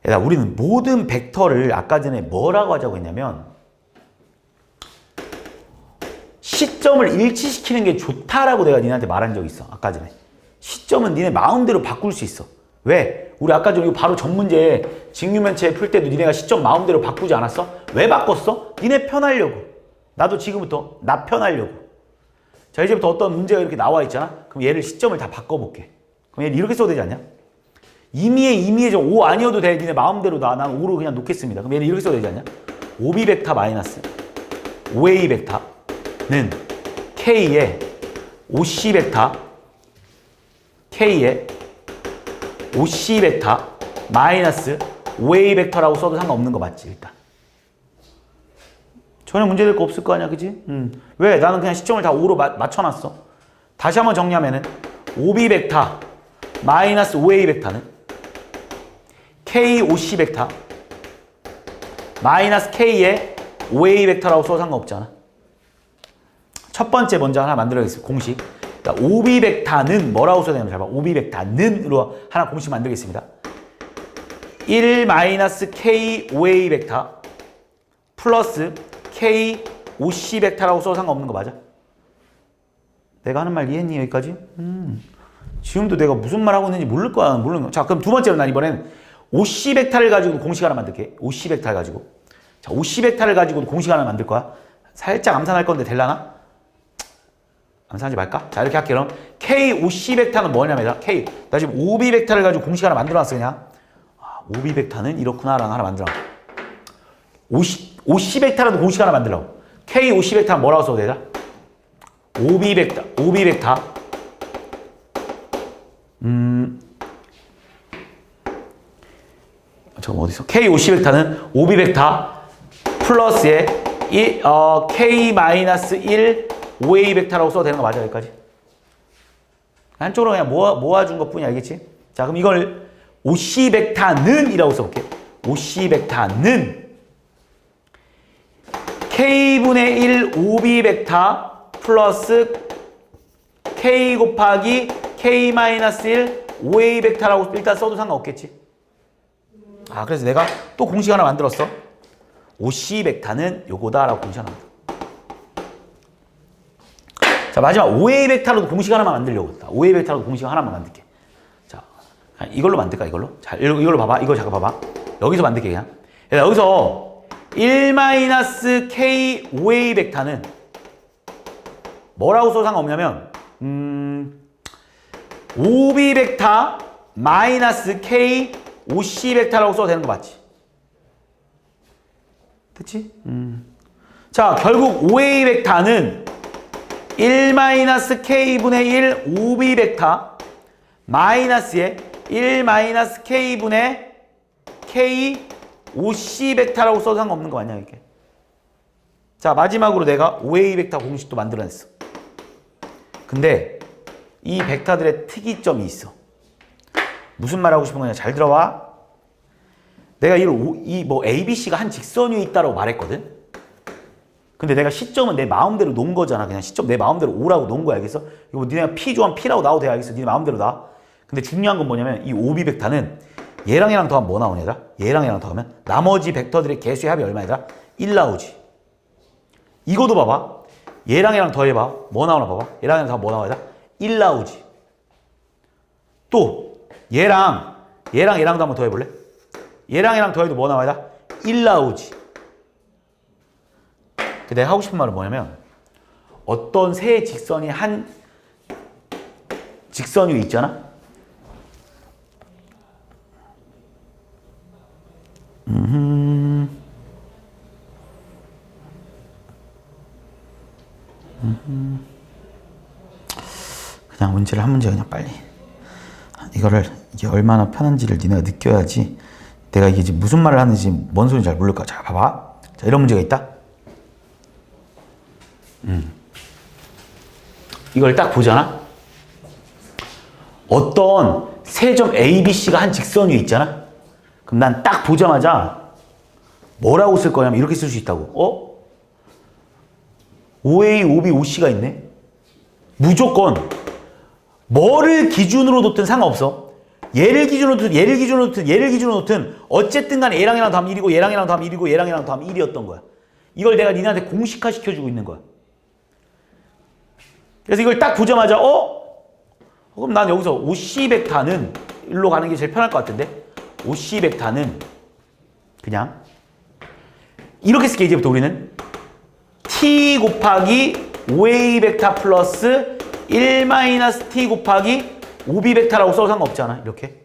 얘들아 우리는 모든 벡터를 아까 전에 뭐라고 하자고 했냐면 시점을 일치시키는 게 좋다라고 내가 니네한테 말한 적이 있어. 아까 전에. 시점은 니네 마음대로 바꿀 수 있어. 왜? 우리 아까 전에 바로 전 문제 직류면체 풀 때도 니네가 시점 마음대로 바꾸지 않았어? 왜 바꿨어? 니네 편하려고. 나도 지금부터 나 편하려고. 자, 이제부터 어떤 문제가 이렇게 나와 있잖아? 그럼 얘를 시점을 다 바꿔볼게. 그럼 얘를 이렇게 써도 되지 않냐? 임의의 좀 O 아니어도 돼. 니네 마음대로 난 O로 그냥 놓겠습니다. 그럼 얘를 이렇게 써도 되지 않냐? OB 벡터 마이너스 OA 벡터는 K의 OC 벡터 K의 OC 벡터 마이너스 OA 벡터라고 써도 상관없는 거 맞지 일단. 전혀 문제될 거 없을 거 아니야, 그지? 왜? 나는 그냥 시점을 다 5로 맞춰놨어. 다시 한번 정리하면은 OB 벡터 마이너스 OA 벡터는 KOC 벡터 마이너스 K의 OA 벡터라고 써도 상관없잖아. 첫 번째 먼저 하나 만들어야겠습니다. 공식. 그러니까 OB 벡터는 뭐라고 써야 되냐면 잘 봐. OB 벡터는으로 하나 공식 만들겠습니다. 1 마이너스 K OA 벡터 플러스 K OC 벡터라고 써도 상관없는 거 맞아? 내가 하는 말 이해했니 여기까지? 지금도 내가 무슨 말 하고 있는지 모를 거야. 모르는 거. 자, 그럼 두 번째로 난 이번엔 OC 벡터를 가지고 공식 하나 만들게. OC 벡터 가지고. 자, OC 벡터를 가지고 공식 하나 만들 거야. 살짝 암산할 건데 될라나? 암산하지 말까? 자, 이렇게 할게. 그럼 K OC 벡터는 뭐냐면 K. 나 지금 OB 벡터를 가지고 공식 하나 만들어놨어 그냥. OB 벡터는 이렇구나라는 하나 만들어. OC 벡터라도 공식 하나 만들라고. K OC 벡터는 뭐라고 써도 되나? OB 벡터. OB 벡터. 잠깐 어디 있어? K OC 벡터는 OB 벡터 플러스에 K-1 OA 벡터라고 써도 되는 거 맞아 여기까지? 한쪽으로 그냥 모아준 것 뿐이야 알겠지? 자 그럼 이걸 OC 벡터는 이라고 써볼게. OC 벡터는 K분의 1 OB 벡터 플러스 K 곱하기 K-1 OA 벡터라고 일단 써도 상관없겠지? 그래서 내가 또 공식 하나 만들었어. OC 벡터는 요거다라고 공식 하나 만들어. 자 마지막 OA 벡터로도 공식 하나만 만들려고 했다. OA 벡터로도 공식 하나만 만들게. 자 이걸로 만들까 이걸로? 자 이걸로 봐봐. 이거 잠깐 봐봐. 여기서 만들게 그냥. 여기서 1-K OA 벡터는 뭐라고 써도 상관없냐면 OB 벡터 마이너스 K OC 벡터라고 써도 되는 거 맞지? 됐지? 자 결국 OA 벡터는 1-K분의 1 OB 벡터 마이너스에 1-K분의 K OC 벡터라고 써도 상관없는 거 맞냐 이게? 자 마지막으로 내가 OA 벡터 공식도 만들어냈어. 근데 이 벡터들의 특이점이 있어. 무슨 말 하고 싶은 거냐? 잘 들어봐. 내가 뭐 ABC가 한 직선 위에 있다고 말했거든. 근데 내가 시점은 내 마음대로 놓은 거잖아. 그냥 시점 내 마음대로 오라고 놓은 거야. 알겠어? 이거 니네가 P 조한 P라고 나와도 돼. 알겠어? 니네 마음대로 나. 근데 중요한 건 뭐냐면 이 OB 벡터는 얘랑 얘랑 더하면 뭐 나오냐? 얘랑 얘랑 더하면 나머지 벡터들의 개수의 합이 얼마냐? 1 나오지. 이거도 봐봐. 얘랑 얘랑 더해봐. 뭐 나오나 봐봐. 얘랑 얘랑 더하면 뭐 나와야 돼? 1 나오지. 또 얘랑 얘랑도 한번 더해볼래? 얘랑 얘랑 더해도 뭐 나와야 돼? 1 나오지. 내가 하고 싶은 말은 뭐냐면 어떤 세 직선이 한 직선 위에 있잖아? 그냥 문제를 한 문제 그냥 빨리 이게 얼마나 편한지를 니네가 느껴야지 내가 이게 지금 무슨 말을 하는지 뭔 소리인지 잘 모를 거야. 자 봐봐. 자 이런 문제가 있다. 이걸 딱 보잖아. 어떤 세 점 A, B, C가 한 직선 위에 있잖아. 그럼 난 딱 보자마자 뭐라고 쓸 거냐면 이렇게 쓸 수 있다고. OA, OB, OC가 있네. 무조건 뭐를 기준으로 뒀든 상관없어. 얘를 기준으로 뒀든 얘를 기준으로 뒀든 얘를 기준으로 뒀든 어쨌든 간에 얘랑 얘랑 더하면 1이고 얘랑 얘랑 더하면 1이고 얘랑 얘랑 더하면 1이었던 거야. 이걸 내가 니네한테 공식화 시켜주고 있는 거야. 그래서 이걸 딱 보자마자 그럼 난 여기서 OC 벡터는 일로 가는 게 제일 편할 것 같은데 OC 벡터는 그냥 이렇게 쓸게. 이제부터 우리는 T 곱하기 OA 벡터 플러스 1-T 곱하기 OB 벡터라고 써도 상관없잖아. 이렇게.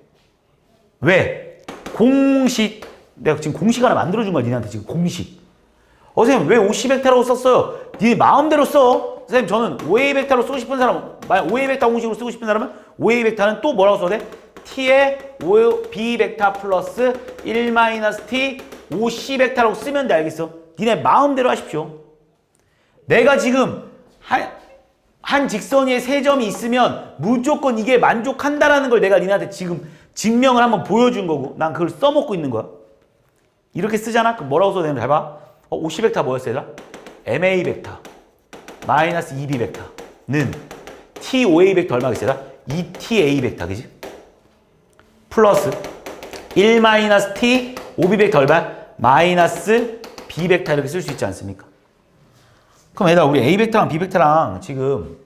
왜? 공식. 내가 지금 공식 하나 만들어준 거야. 니네한테 지금 공식. 선생님 왜 OC 벡터라고 썼어요? 니네 마음대로 써. 선생님 저는 OA 벡터로 쓰고 싶은 사람, 만약 OA 벡터 공식으로 쓰고 싶은 사람은 OA 벡터는 또 뭐라고 써도 돼? T에 B 벡터 플러스 1-T OC 벡터라고 쓰면 돼. 알겠어? 니네 마음대로 하십시오. 내가 지금 한 직선 위에 세 점이 있으면 무조건 이게 만족한다라는 걸 내가 니네한테 지금 증명을 한번 보여준 거고 난 그걸 써먹고 있는 거야. 이렇게 쓰잖아? 그럼 뭐라고 써야 되는지 잘 봐. OC 벡터 뭐였어 얘들아? MA 벡터 마이너스 2B 벡터는 TOA 벡터 얼마겠어? 2TA 벡터 그지? 플러스 1-T OB 벡터 얼마? 마이너스 B 벡터 이렇게 쓸 수 있지 않습니까? 그럼 얘들아 우리 A 벡터랑 B 벡터랑 지금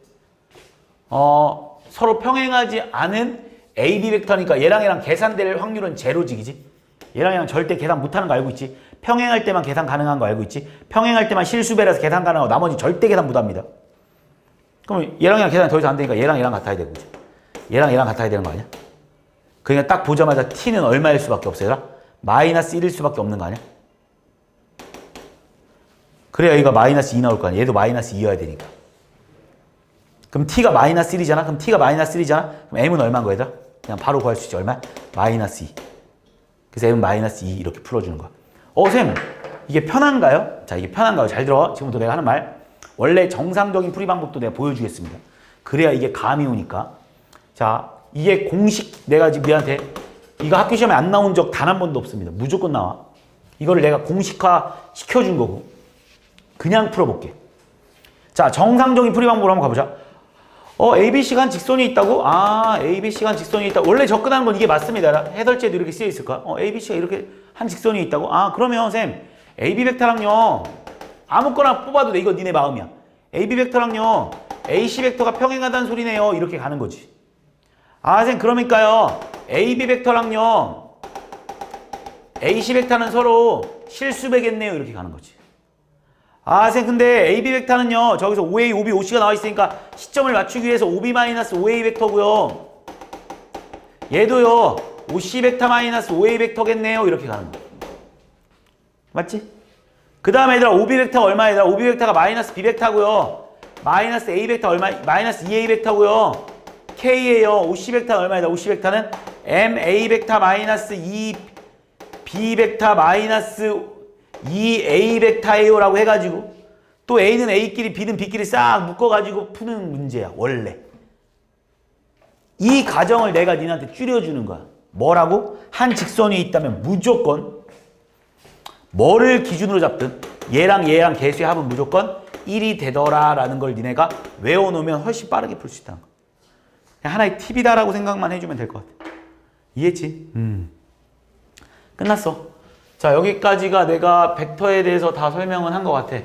서로 평행하지 않은 AB 벡터니까 얘랑 계산될 확률은 제로지 그지? 얘랑 절대 계산 못하는 거 알고 있지? 평행할 때만 계산 가능한 거 알고 있지? 평행할 때만 실수배라서 계산 가능하고 나머지 절대 계산 못합니다. 그럼 얘랑 계산이 더 이상 안 되니까 얘랑 같아야 되고, 그치? 얘랑 같아야 되는 거 아니야? 그러니까 딱 보자마자 t는 얼마일 수밖에 없어, 얘들아? 마이너스 1일 수밖에 없는 거 아니야? 그래야 얘가 마이너스 2 나올 거 아니야? 얘도 마이너스 2여야 되니까. 그럼 t가 마이너스 1이잖아? 그럼 t가 마이너스 1이잖아? 그럼 m은 얼마인 거야, 얘들아? 그냥 바로 구할 수 있지. 얼마? 마이너스 2. 그래서 m은 마이너스 2 이렇게 풀어주는 거야. 쌤, 이게 편한가요? 자, 이게 편한가요? 잘 들어. 지금부터 내가 하는 말. 원래 정상적인 풀이 방법도 내가 보여주겠습니다. 그래야 이게 감이 오니까. 자, 이게 공식 내가 지금 얘한테 이거 학교 시험에 안 나온 적 단 한 번도 없습니다. 무조건 나와. 이거를 내가 공식화 시켜준 거고. 그냥 풀어볼게. 자, 정상적인 풀이 방법으로 한번 가보자. ABC가 한 직선이 있다고? ABC가 한 직선이 있다. 원래 접근하는 건 이게 맞습니다. 해설지에도 이렇게 쓰여 있을 거야. ABC가 이렇게 한 직선이 있다고? 그러면 쌤, AB 벡터랑요. 아무거나 뽑아도 돼. 이거 니네 마음이야. AB 벡터랑요. AC 벡터가 평행하다는 소리네요. 이렇게 가는 거지. 쌤, 그러니까요. AB 벡터랑요. AC 벡터는 서로 실수배겠네요. 이렇게 가는 거지. 쌤, 근데 AB 벡터는요, 저기서 OA, OB, OC가 나와 있으니까 시점을 맞추기 위해서 OB-OA 벡터고요. 얘도요, OC 벡터 마이너스 OA 벡터겠네요. 이렇게 가는 거. 맞지? 그 다음에 얘들아, OB 벡터가 얼마야? 얘들아, OB 벡터가 마이너스 B 벡터고요. 마이너스 A 벡터 얼마? 마이너스 2A 벡터고요. K예요. OC 벡터는 얼마야? OC 벡터는 MA 벡터 마이너스 2B 벡터 마이너스 2A 벡터예요 라고 해가지고 또 A는 A끼리 B는 B끼리 싹 묶어가지고 푸는 문제야. 원래 이 과정을 내가 니한테 줄여주는 거야. 뭐라고? 한 직선이 있다면 무조건 뭐를 기준으로 잡든 얘랑 개수의 합은 무조건 1이 되더라 라는 걸 니네가 외워놓으면 훨씬 빠르게 풀 수 있다는 거. 그냥 하나의 팁이다라고 생각만 해주면 될 것 같아. 이해했지? 끝났어. 자, 여기까지가 내가 벡터에 대해서 다 설명은 한 것 같아.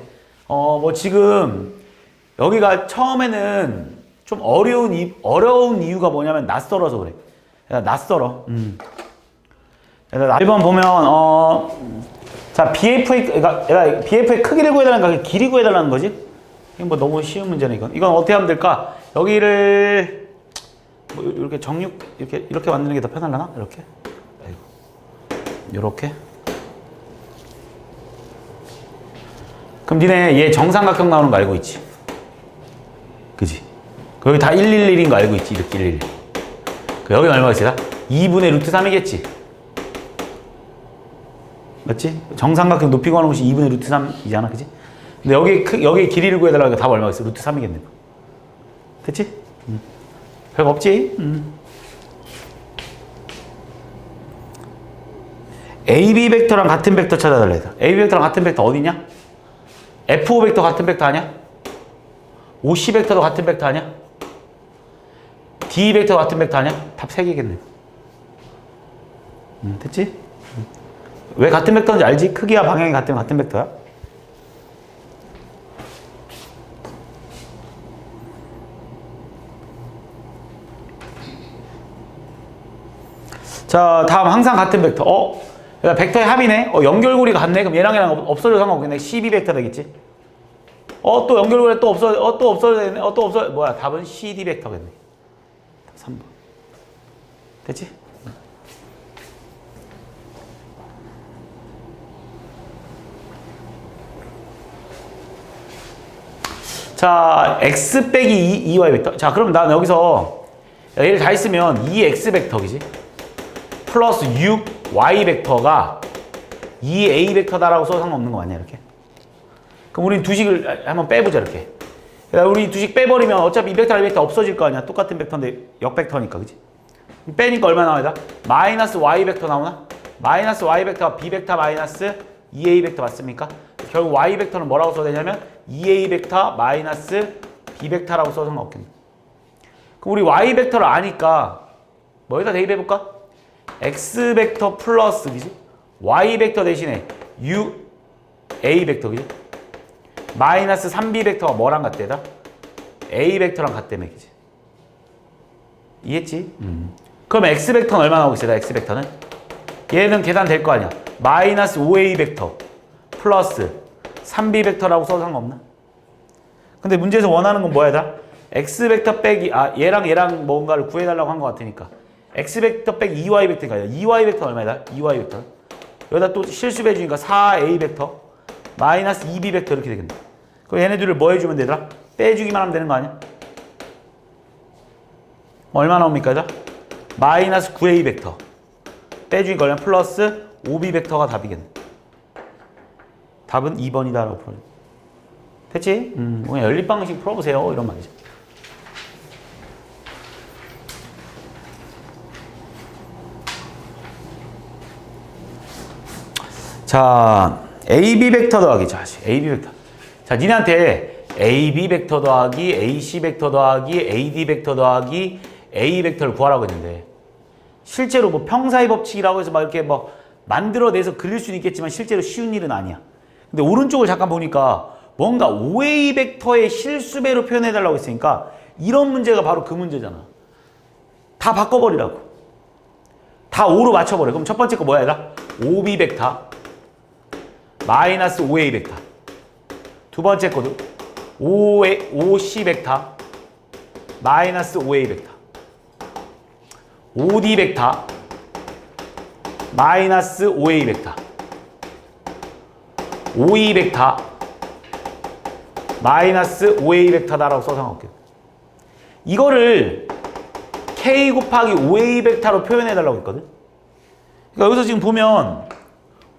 뭐 지금 여기가 처음에는 좀 어려운 이유가 뭐냐면 낯설어서 그래. 낯설어. 1번 보면 자, BF의 크기를 구해달라는 거야? 길이 구해달라는 거지? 이건 뭐 너무 쉬운 문제네, 이건. 이건 어떻게 하면 될까? 여기를 뭐 이렇게 이렇게 만드는 게 더 편하려나? 이렇게? 이렇게? 그럼 니네 얘 정삼각형 나오는 거 알고 있지? 그지? 여기 다 111인 거 알고 있지? 이렇게 111. 여기 얼마가 있어? 2분의 루트 3이겠지? 맞지? 정삼각형 높이 구하는 곳이 2분의 루트 3이잖아, 그지? 근데 여기 길이를 구해달라고 하니까 답 얼마가 있어? 루트 3이겠네. 됐지? 별거 없지? AB 벡터랑 같은 벡터 찾아달래. AB 벡터랑 같은 벡터 어디냐? FO 벡터 같은 벡터 아니야? OC 벡터도 같은 벡터 아니야? D 벡터 같은 벡터 아니야? 답 3개겠네. 됐지? 왜 같은 벡터인지 알지? 크기와 방향이 같은 벡터야. 자, 다음 항상 같은 벡터. 벡터의 합이네. 연결고리가 같네. 그럼 얘랑 없어져도 상관없겠네. 12벡터 되겠지. 또 연결고리 또 없어져야 되네. 뭐야, 답은 CD 벡터겠네. 3번. 됐지? 자, x 빼기 2y 벡터. 자, 그럼 난 여기서 얘를 다 있으면 2x 벡터, 그지? 플러스 6y 벡터가 2a 벡터다라고 써도 상관없는 거 맞냐, 이렇게? 그럼 우린 두식을 한번 빼보자, 이렇게. 우리 두식 빼버리면 어차피 이 벡터, 이 벡터 없어질 거 아니야. 똑같은 벡터인데 역벡터니까, 그지? 빼니까 얼마 나와야 돼? 마이너스 y 벡터 나오나? 마이너스 y 벡터가 b 벡터 마이너스 2a 벡터 맞습니까? 결국 y 벡터는 뭐라고 써야 되냐면 2a 벡터 마이너스 b 벡터라고 써도 상관없겠네. 그럼 우리 y 벡터를 아니까 뭐에다 대입해볼까? x 벡터 플러스, 그지? y 벡터 대신에 a 벡터, 그지? 마이너스 3b 벡터가 뭐랑 같대다? a 벡터랑 같다며, 그지? 이해했지? 그럼 x 벡터는 얼마 나오고 있어? x 벡터는 얘는 계산될 거 아니야. 마이너스 5a 벡터 플러스 3b 벡터라고 써도 상관없나? 근데 문제에서 원하는 건 뭐야 얘들아? x 벡터 빼기 얘랑 뭔가를 구해달라고 한 것 같으니까 x 벡터 빼기 2y 벡터가 아니라 2y 벡터 얼마야? 2y 벡터 여기다 또 실수해 주니까 4a 벡터 마이너스 2b 벡터 이렇게 되겠네. 그럼 얘네들을 뭐 해주면 되더라? 빼주기만 하면 되는 거 아니야? 얼마 나옵니까 얘들아? 마이너스 9a 벡터 빼주기가 얼마? 플러스 5b 벡터가 답이겠네. 답은 2번이다라고 풀어줘. 됐지? 그냥 연립방식 풀어보세요 이런 말이죠. 자, AB 벡터 더하기. 자, AB 벡터. 자, 니네한테 AB 벡터 더하기, AC 벡터 더하기, AD 벡터 더하기, A 벡터를 구하라고 했는데 실제로 뭐 평사의 법칙이라고 해서 막 이렇게 뭐 만들어내서 그릴 수는 있겠지만 실제로 쉬운 일은 아니야. 근데 오른쪽을 잠깐 보니까 뭔가 OA 벡터의 실수배로 표현해달라고 했으니까 이런 문제가 바로 그 문제잖아. 다 바꿔버리라고. 다 5로 맞춰버려. 그럼 첫 번째 거 뭐야 얘들아? OB 벡터 마이너스 5A 벡터. 두 번째 거도 OC 벡터 마이너스 5A 벡터. OD 벡터 마이너스 5A 벡터. OE 벡터 마이너스 5A 벡터다라고 써서 상관없게. 이거를 K 곱하기 5A 벡터로 표현해달라고 했거든. 그러니까 여기서 지금 보면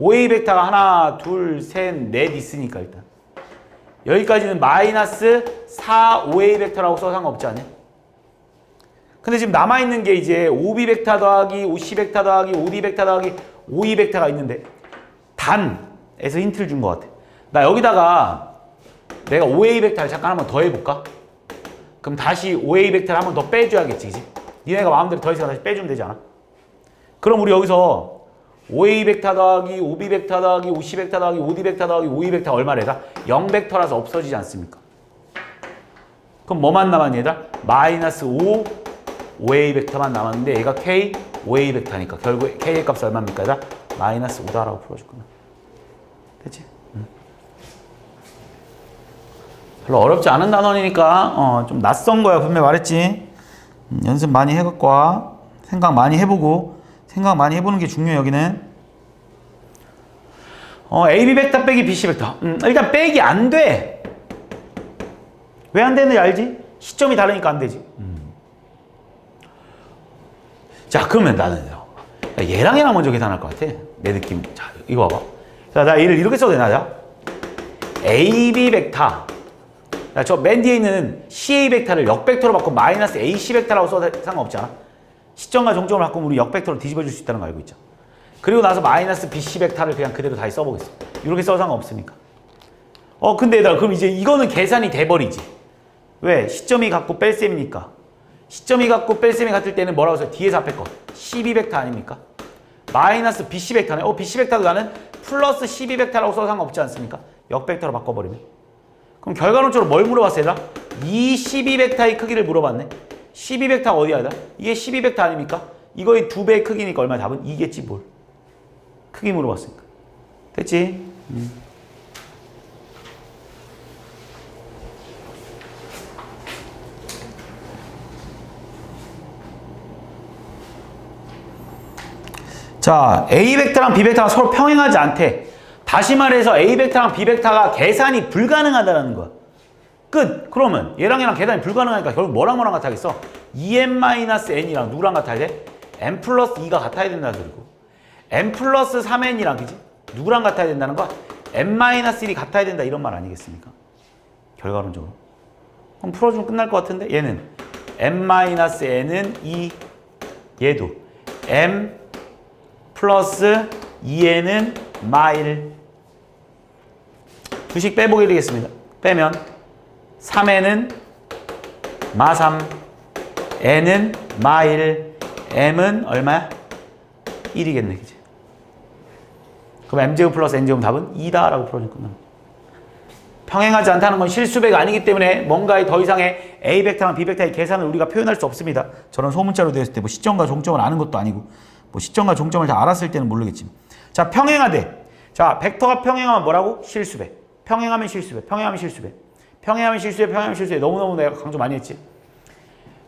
5A 벡터가 하나, 둘, 셋, 넷 있으니까 일단 여기까지는 마이너스 4, 5A 벡터라고 써서 상관없지 않냐? 근데 지금 남아있는 게 이제 OB 벡터 더하기, OC 벡터 더하기, OD 벡터 더하기, OE 벡터가 있는데 단에서 힌트를 준 것 같아. 나 여기다가 내가 5A 벡터를 잠깐 한번 더 해볼까? 그럼 다시 5A 벡터를 한번 더 빼줘야겠지, 그치? 니네가 마음대로 더 해서 다시 빼주면 되지 않아? 그럼 우리 여기서 5A 벡터 더하기, OB 벡터 더하기, OC 벡터 더하기, OD 벡터 더하기, OE 벡터 얼마래다? 0 벡터라서 없어지지 않습니까? 그럼 뭐만 남았니 얘들아? 마이너스 5, 5A 벡터만 남았는데 얘가 K, 5A 벡터니까 결국 K의 값이 얼마입니까 얘들아? 마이너스 5다라고 풀어줄 거야. 됐지? 별로 어렵지 않은 단원이니까 좀 낯선 거야. 분명히 말했지. 연습 많이 해갖고 와. 생각 많이 해보고 생각 많이 해보는 게 중요해. 여기는 AB 벡터 빼기 BC 벡터. 일단 빼기 안 돼. 왜 안 되는지 알지? 시점이 다르니까 안 되지. 자, 그러면 나는 얘랑 먼저 계산할 것 같아. 내 느낌. 자, 이거 봐봐. 자, 나 얘를 이렇게 써도 되나? 자, AB 벡터. 저 맨 뒤에 있는 CA 벡터를 역벡터로 바꾸고 마이너스 AC 벡터라고 써도 상관없잖아. 시점과 종점을 바꾸면 우리 역벡터로 뒤집어줄 수 있다는 거 알고 있죠. 그리고 나서 마이너스 BC 벡터를 그냥 그대로 다시 써보겠어. 이렇게 써도 상관없으니까. 근데 얘들아, 그럼 이제 이거는 계산이 돼버리지. 왜? 시점이 같고 뺄셈이니까. 시점이 같고 뺄셈이 같을 때는 뭐라고 써요? 뒤에서 앞에 거. CB 벡터 아닙니까? 마이너스 BC 벡터네. BC 벡터도 나는 플러스 CB 벡터라고 써도 상관없지 않습니까? 역벡터로 바꿔버리면. 그럼 결과론적으로 뭘 물어봤어 얘들아? 이 CB 벡터의 크기를 물어봤네. CB 벡터가 어디야 얘들아? 이게 CB 벡터 아닙니까? 이거의 2배의 크기니까 얼마야? 답은 2겠지 뭘. 크기 물어봤으니까. 됐지? 자, A 벡터랑 B 벡터가 서로 평행하지 않대. 다시 말해서 A 벡터랑 B 벡터가 계산이 불가능하다는 거야. 끝. 그러면 얘랑 계산이 불가능하니까 결국 뭐랑 같아야겠어? 2n-n이랑 누구랑 같아야 돼? n 플러스 2가 같아야 된다는 소리고 n 플러스 3n이랑 그지? 누구랑 같아야 된다는 거야? n-1이 같아야 된다 이런 말 아니겠습니까? 결과론적으로. 그럼 풀어주면 끝날 것 같은데 얘는 n-n은 2, 얘도 m 플러스 2n은 마일. 두식 빼보기 되겠습니다. 빼면 3n은 마3, n은 마1, m은 얼마야? 1이겠네, 그치? 그럼 m제곱 플러스 n제곱 답은 2다라고 풀어줄 거야. 평행하지 않다는 건 실수배가 아니기 때문에 뭔가의 더 이상의 A 벡터랑 B 벡터의 계산을 우리가 표현할 수 없습니다. 저런 소문자로 되었을 때 뭐 시점과 종점을 아는 것도 아니고 뭐 시점과 종점을 다 알았을 때는 모르겠지만. 자, 평행하되. 자, 벡터가 평행하면 뭐라고? 실수배. 평행하면 실수배. 평행하면 실수배. 평행하면 실수배. 평행하면 실수배. 너무너무 내가 강조 많이 했지.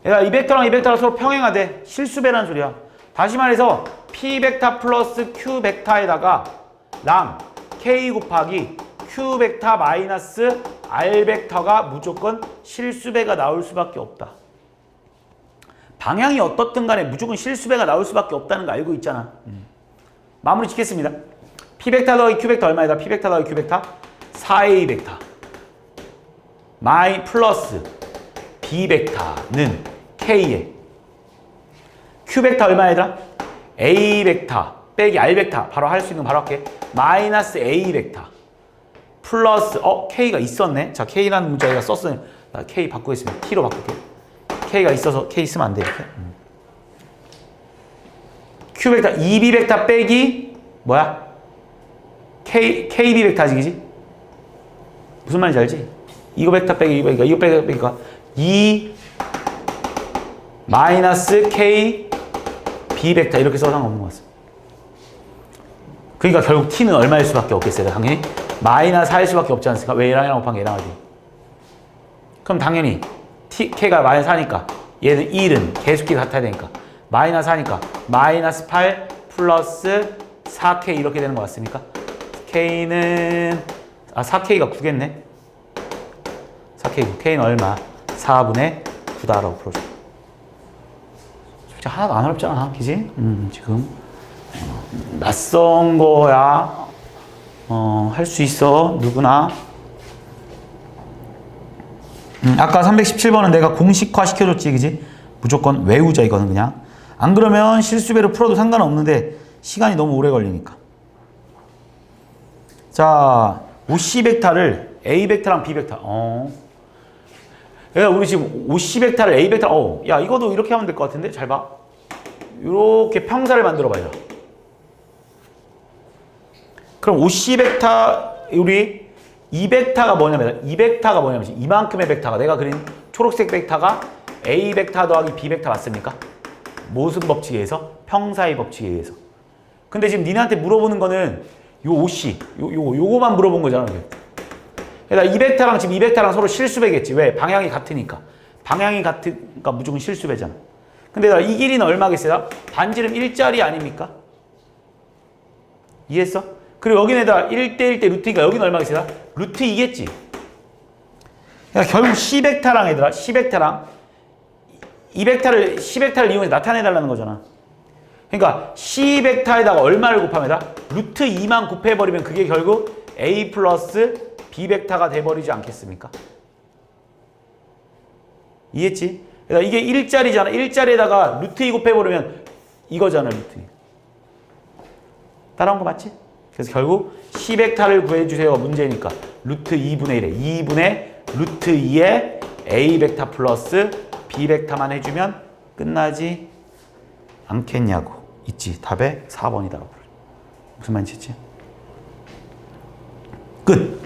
얘가 이 벡터랑 이 벡터랑 서로 평행하되 실수배라는 소리야. 다시 말해서 P 벡터 플러스 Q 벡터에다가 랑 K 곱하기 Q 벡터 마이너스 R 벡터가 무조건 실수배가 나올 수밖에 없다. 방향이 어떻든 간에 무조건 실수배가 나올 수밖에 없다는 거 알고 있잖아. 마무리 짓겠습니다. P 벡터 더하기 Q 벡터 얼마이다? P 벡터 더하기 Q 벡터 4A 벡터 마이 플러스 B 벡터는 K에 Q 벡터 얼마이더라? A 벡터 빼기 R 벡터 바로 할 수 있는 거 바로 할게. 마이너스 A 벡터 플러스 K가 있었네. 자, K라는 문자가 썼으니 나 K 바꾸겠습니다. T로 바꿀게. K가 있어서 K 쓰면 안 돼 이렇게. Q 벡터 2B 벡터 빼기 뭐야? KB 벡터지 그지? 무슨 말인지 알지? 이거 벡터 빼기 이거 벡터 빼기가 2 마이너스 K B 벡터 이렇게 써서 상관없는 것 같습니다. 그러니까 결국 T는 얼마일 수밖에 없겠어요. 당연히 마이너스 4일 수밖에 없지 않습니까? 왜 얘랑 곱한 게 얘랑 하지? 그럼 당연히 K가 마이너스 4니까 얘는 1은 계속기 같아야 되니까 마이너스 4니까 마이너스 8 플러스 4K 이렇게 되는 것 같습니까? K는 4K가 9겠네. 4K 9. K는 얼마? 4분의 9다라고 풀어줘. 솔직히 하나도 안 어렵잖아, 그지? 지금 낯선 거야. 할 수 있어, 누구나. 아까 317번은 내가 공식화 시켜줬지, 그지? 무조건 외우자, 이거는 그냥. 안 그러면 실수배로 풀어도 상관없는데 시간이 너무 오래 걸리니까. 자, OC 벡터를 A 벡터랑 B 벡터. 야, 우리 지금 OC 벡터를 A 벡터, 야, 이거도 이렇게 하면 될 것 같은데? 잘 봐. 이렇게 평사를 만들어 봐요. 그럼 OC 벡터, 우리 이 벡터가 뭐냐면, 이 벡터가 뭐냐면, 이만큼의 벡터가, 내가 그린 초록색 벡터가 A 벡터 더하기 B 벡터 맞습니까? 무슨 법칙에 의해서? 평사의 법칙에 의해서. 근데 지금 니네한테 물어보는 거는 요 OC, 요거만 물어본 거잖아. 그러니까 이 벡터랑 지금 이 벡터랑 서로 실수배겠지. 왜? 방향이 같으니까. 방향이 같으니까 무조건 실수배잖아. 근데 이 길이는 얼마겠어요? 반지름 1짜리 아닙니까? 이해했어? 그리고 여기에다가 1대1대 루트니까 여기는 얼마겠어요? 루트 2겠지. 그러니까 결국 C 벡터랑 얘들아, C 벡터랑 이 벡터를, C 벡터를 이용해서 나타내달라는 거잖아. 그러니까 C 벡터에다가 얼마를 곱하면 루트 2만 곱해버리면 그게 결국 A 플러스 B 벡터가 돼버리지 않겠습니까? 이해했지? 그러니까 이게 1짜리잖아. 1짜리에다가 루트 2 곱해버리면 이거잖아, 루트 2. 따라온 거 맞지? 그래서 결국 C 벡터를 구해주세요. 문제니까. 루트 2분의 1에 2분의 루트 2에 A 벡터 플러스 B 벡터만 해주면 끝나지 않겠냐고. 있지. 답에 4번이다. 무슨 말인지 있지? 끝.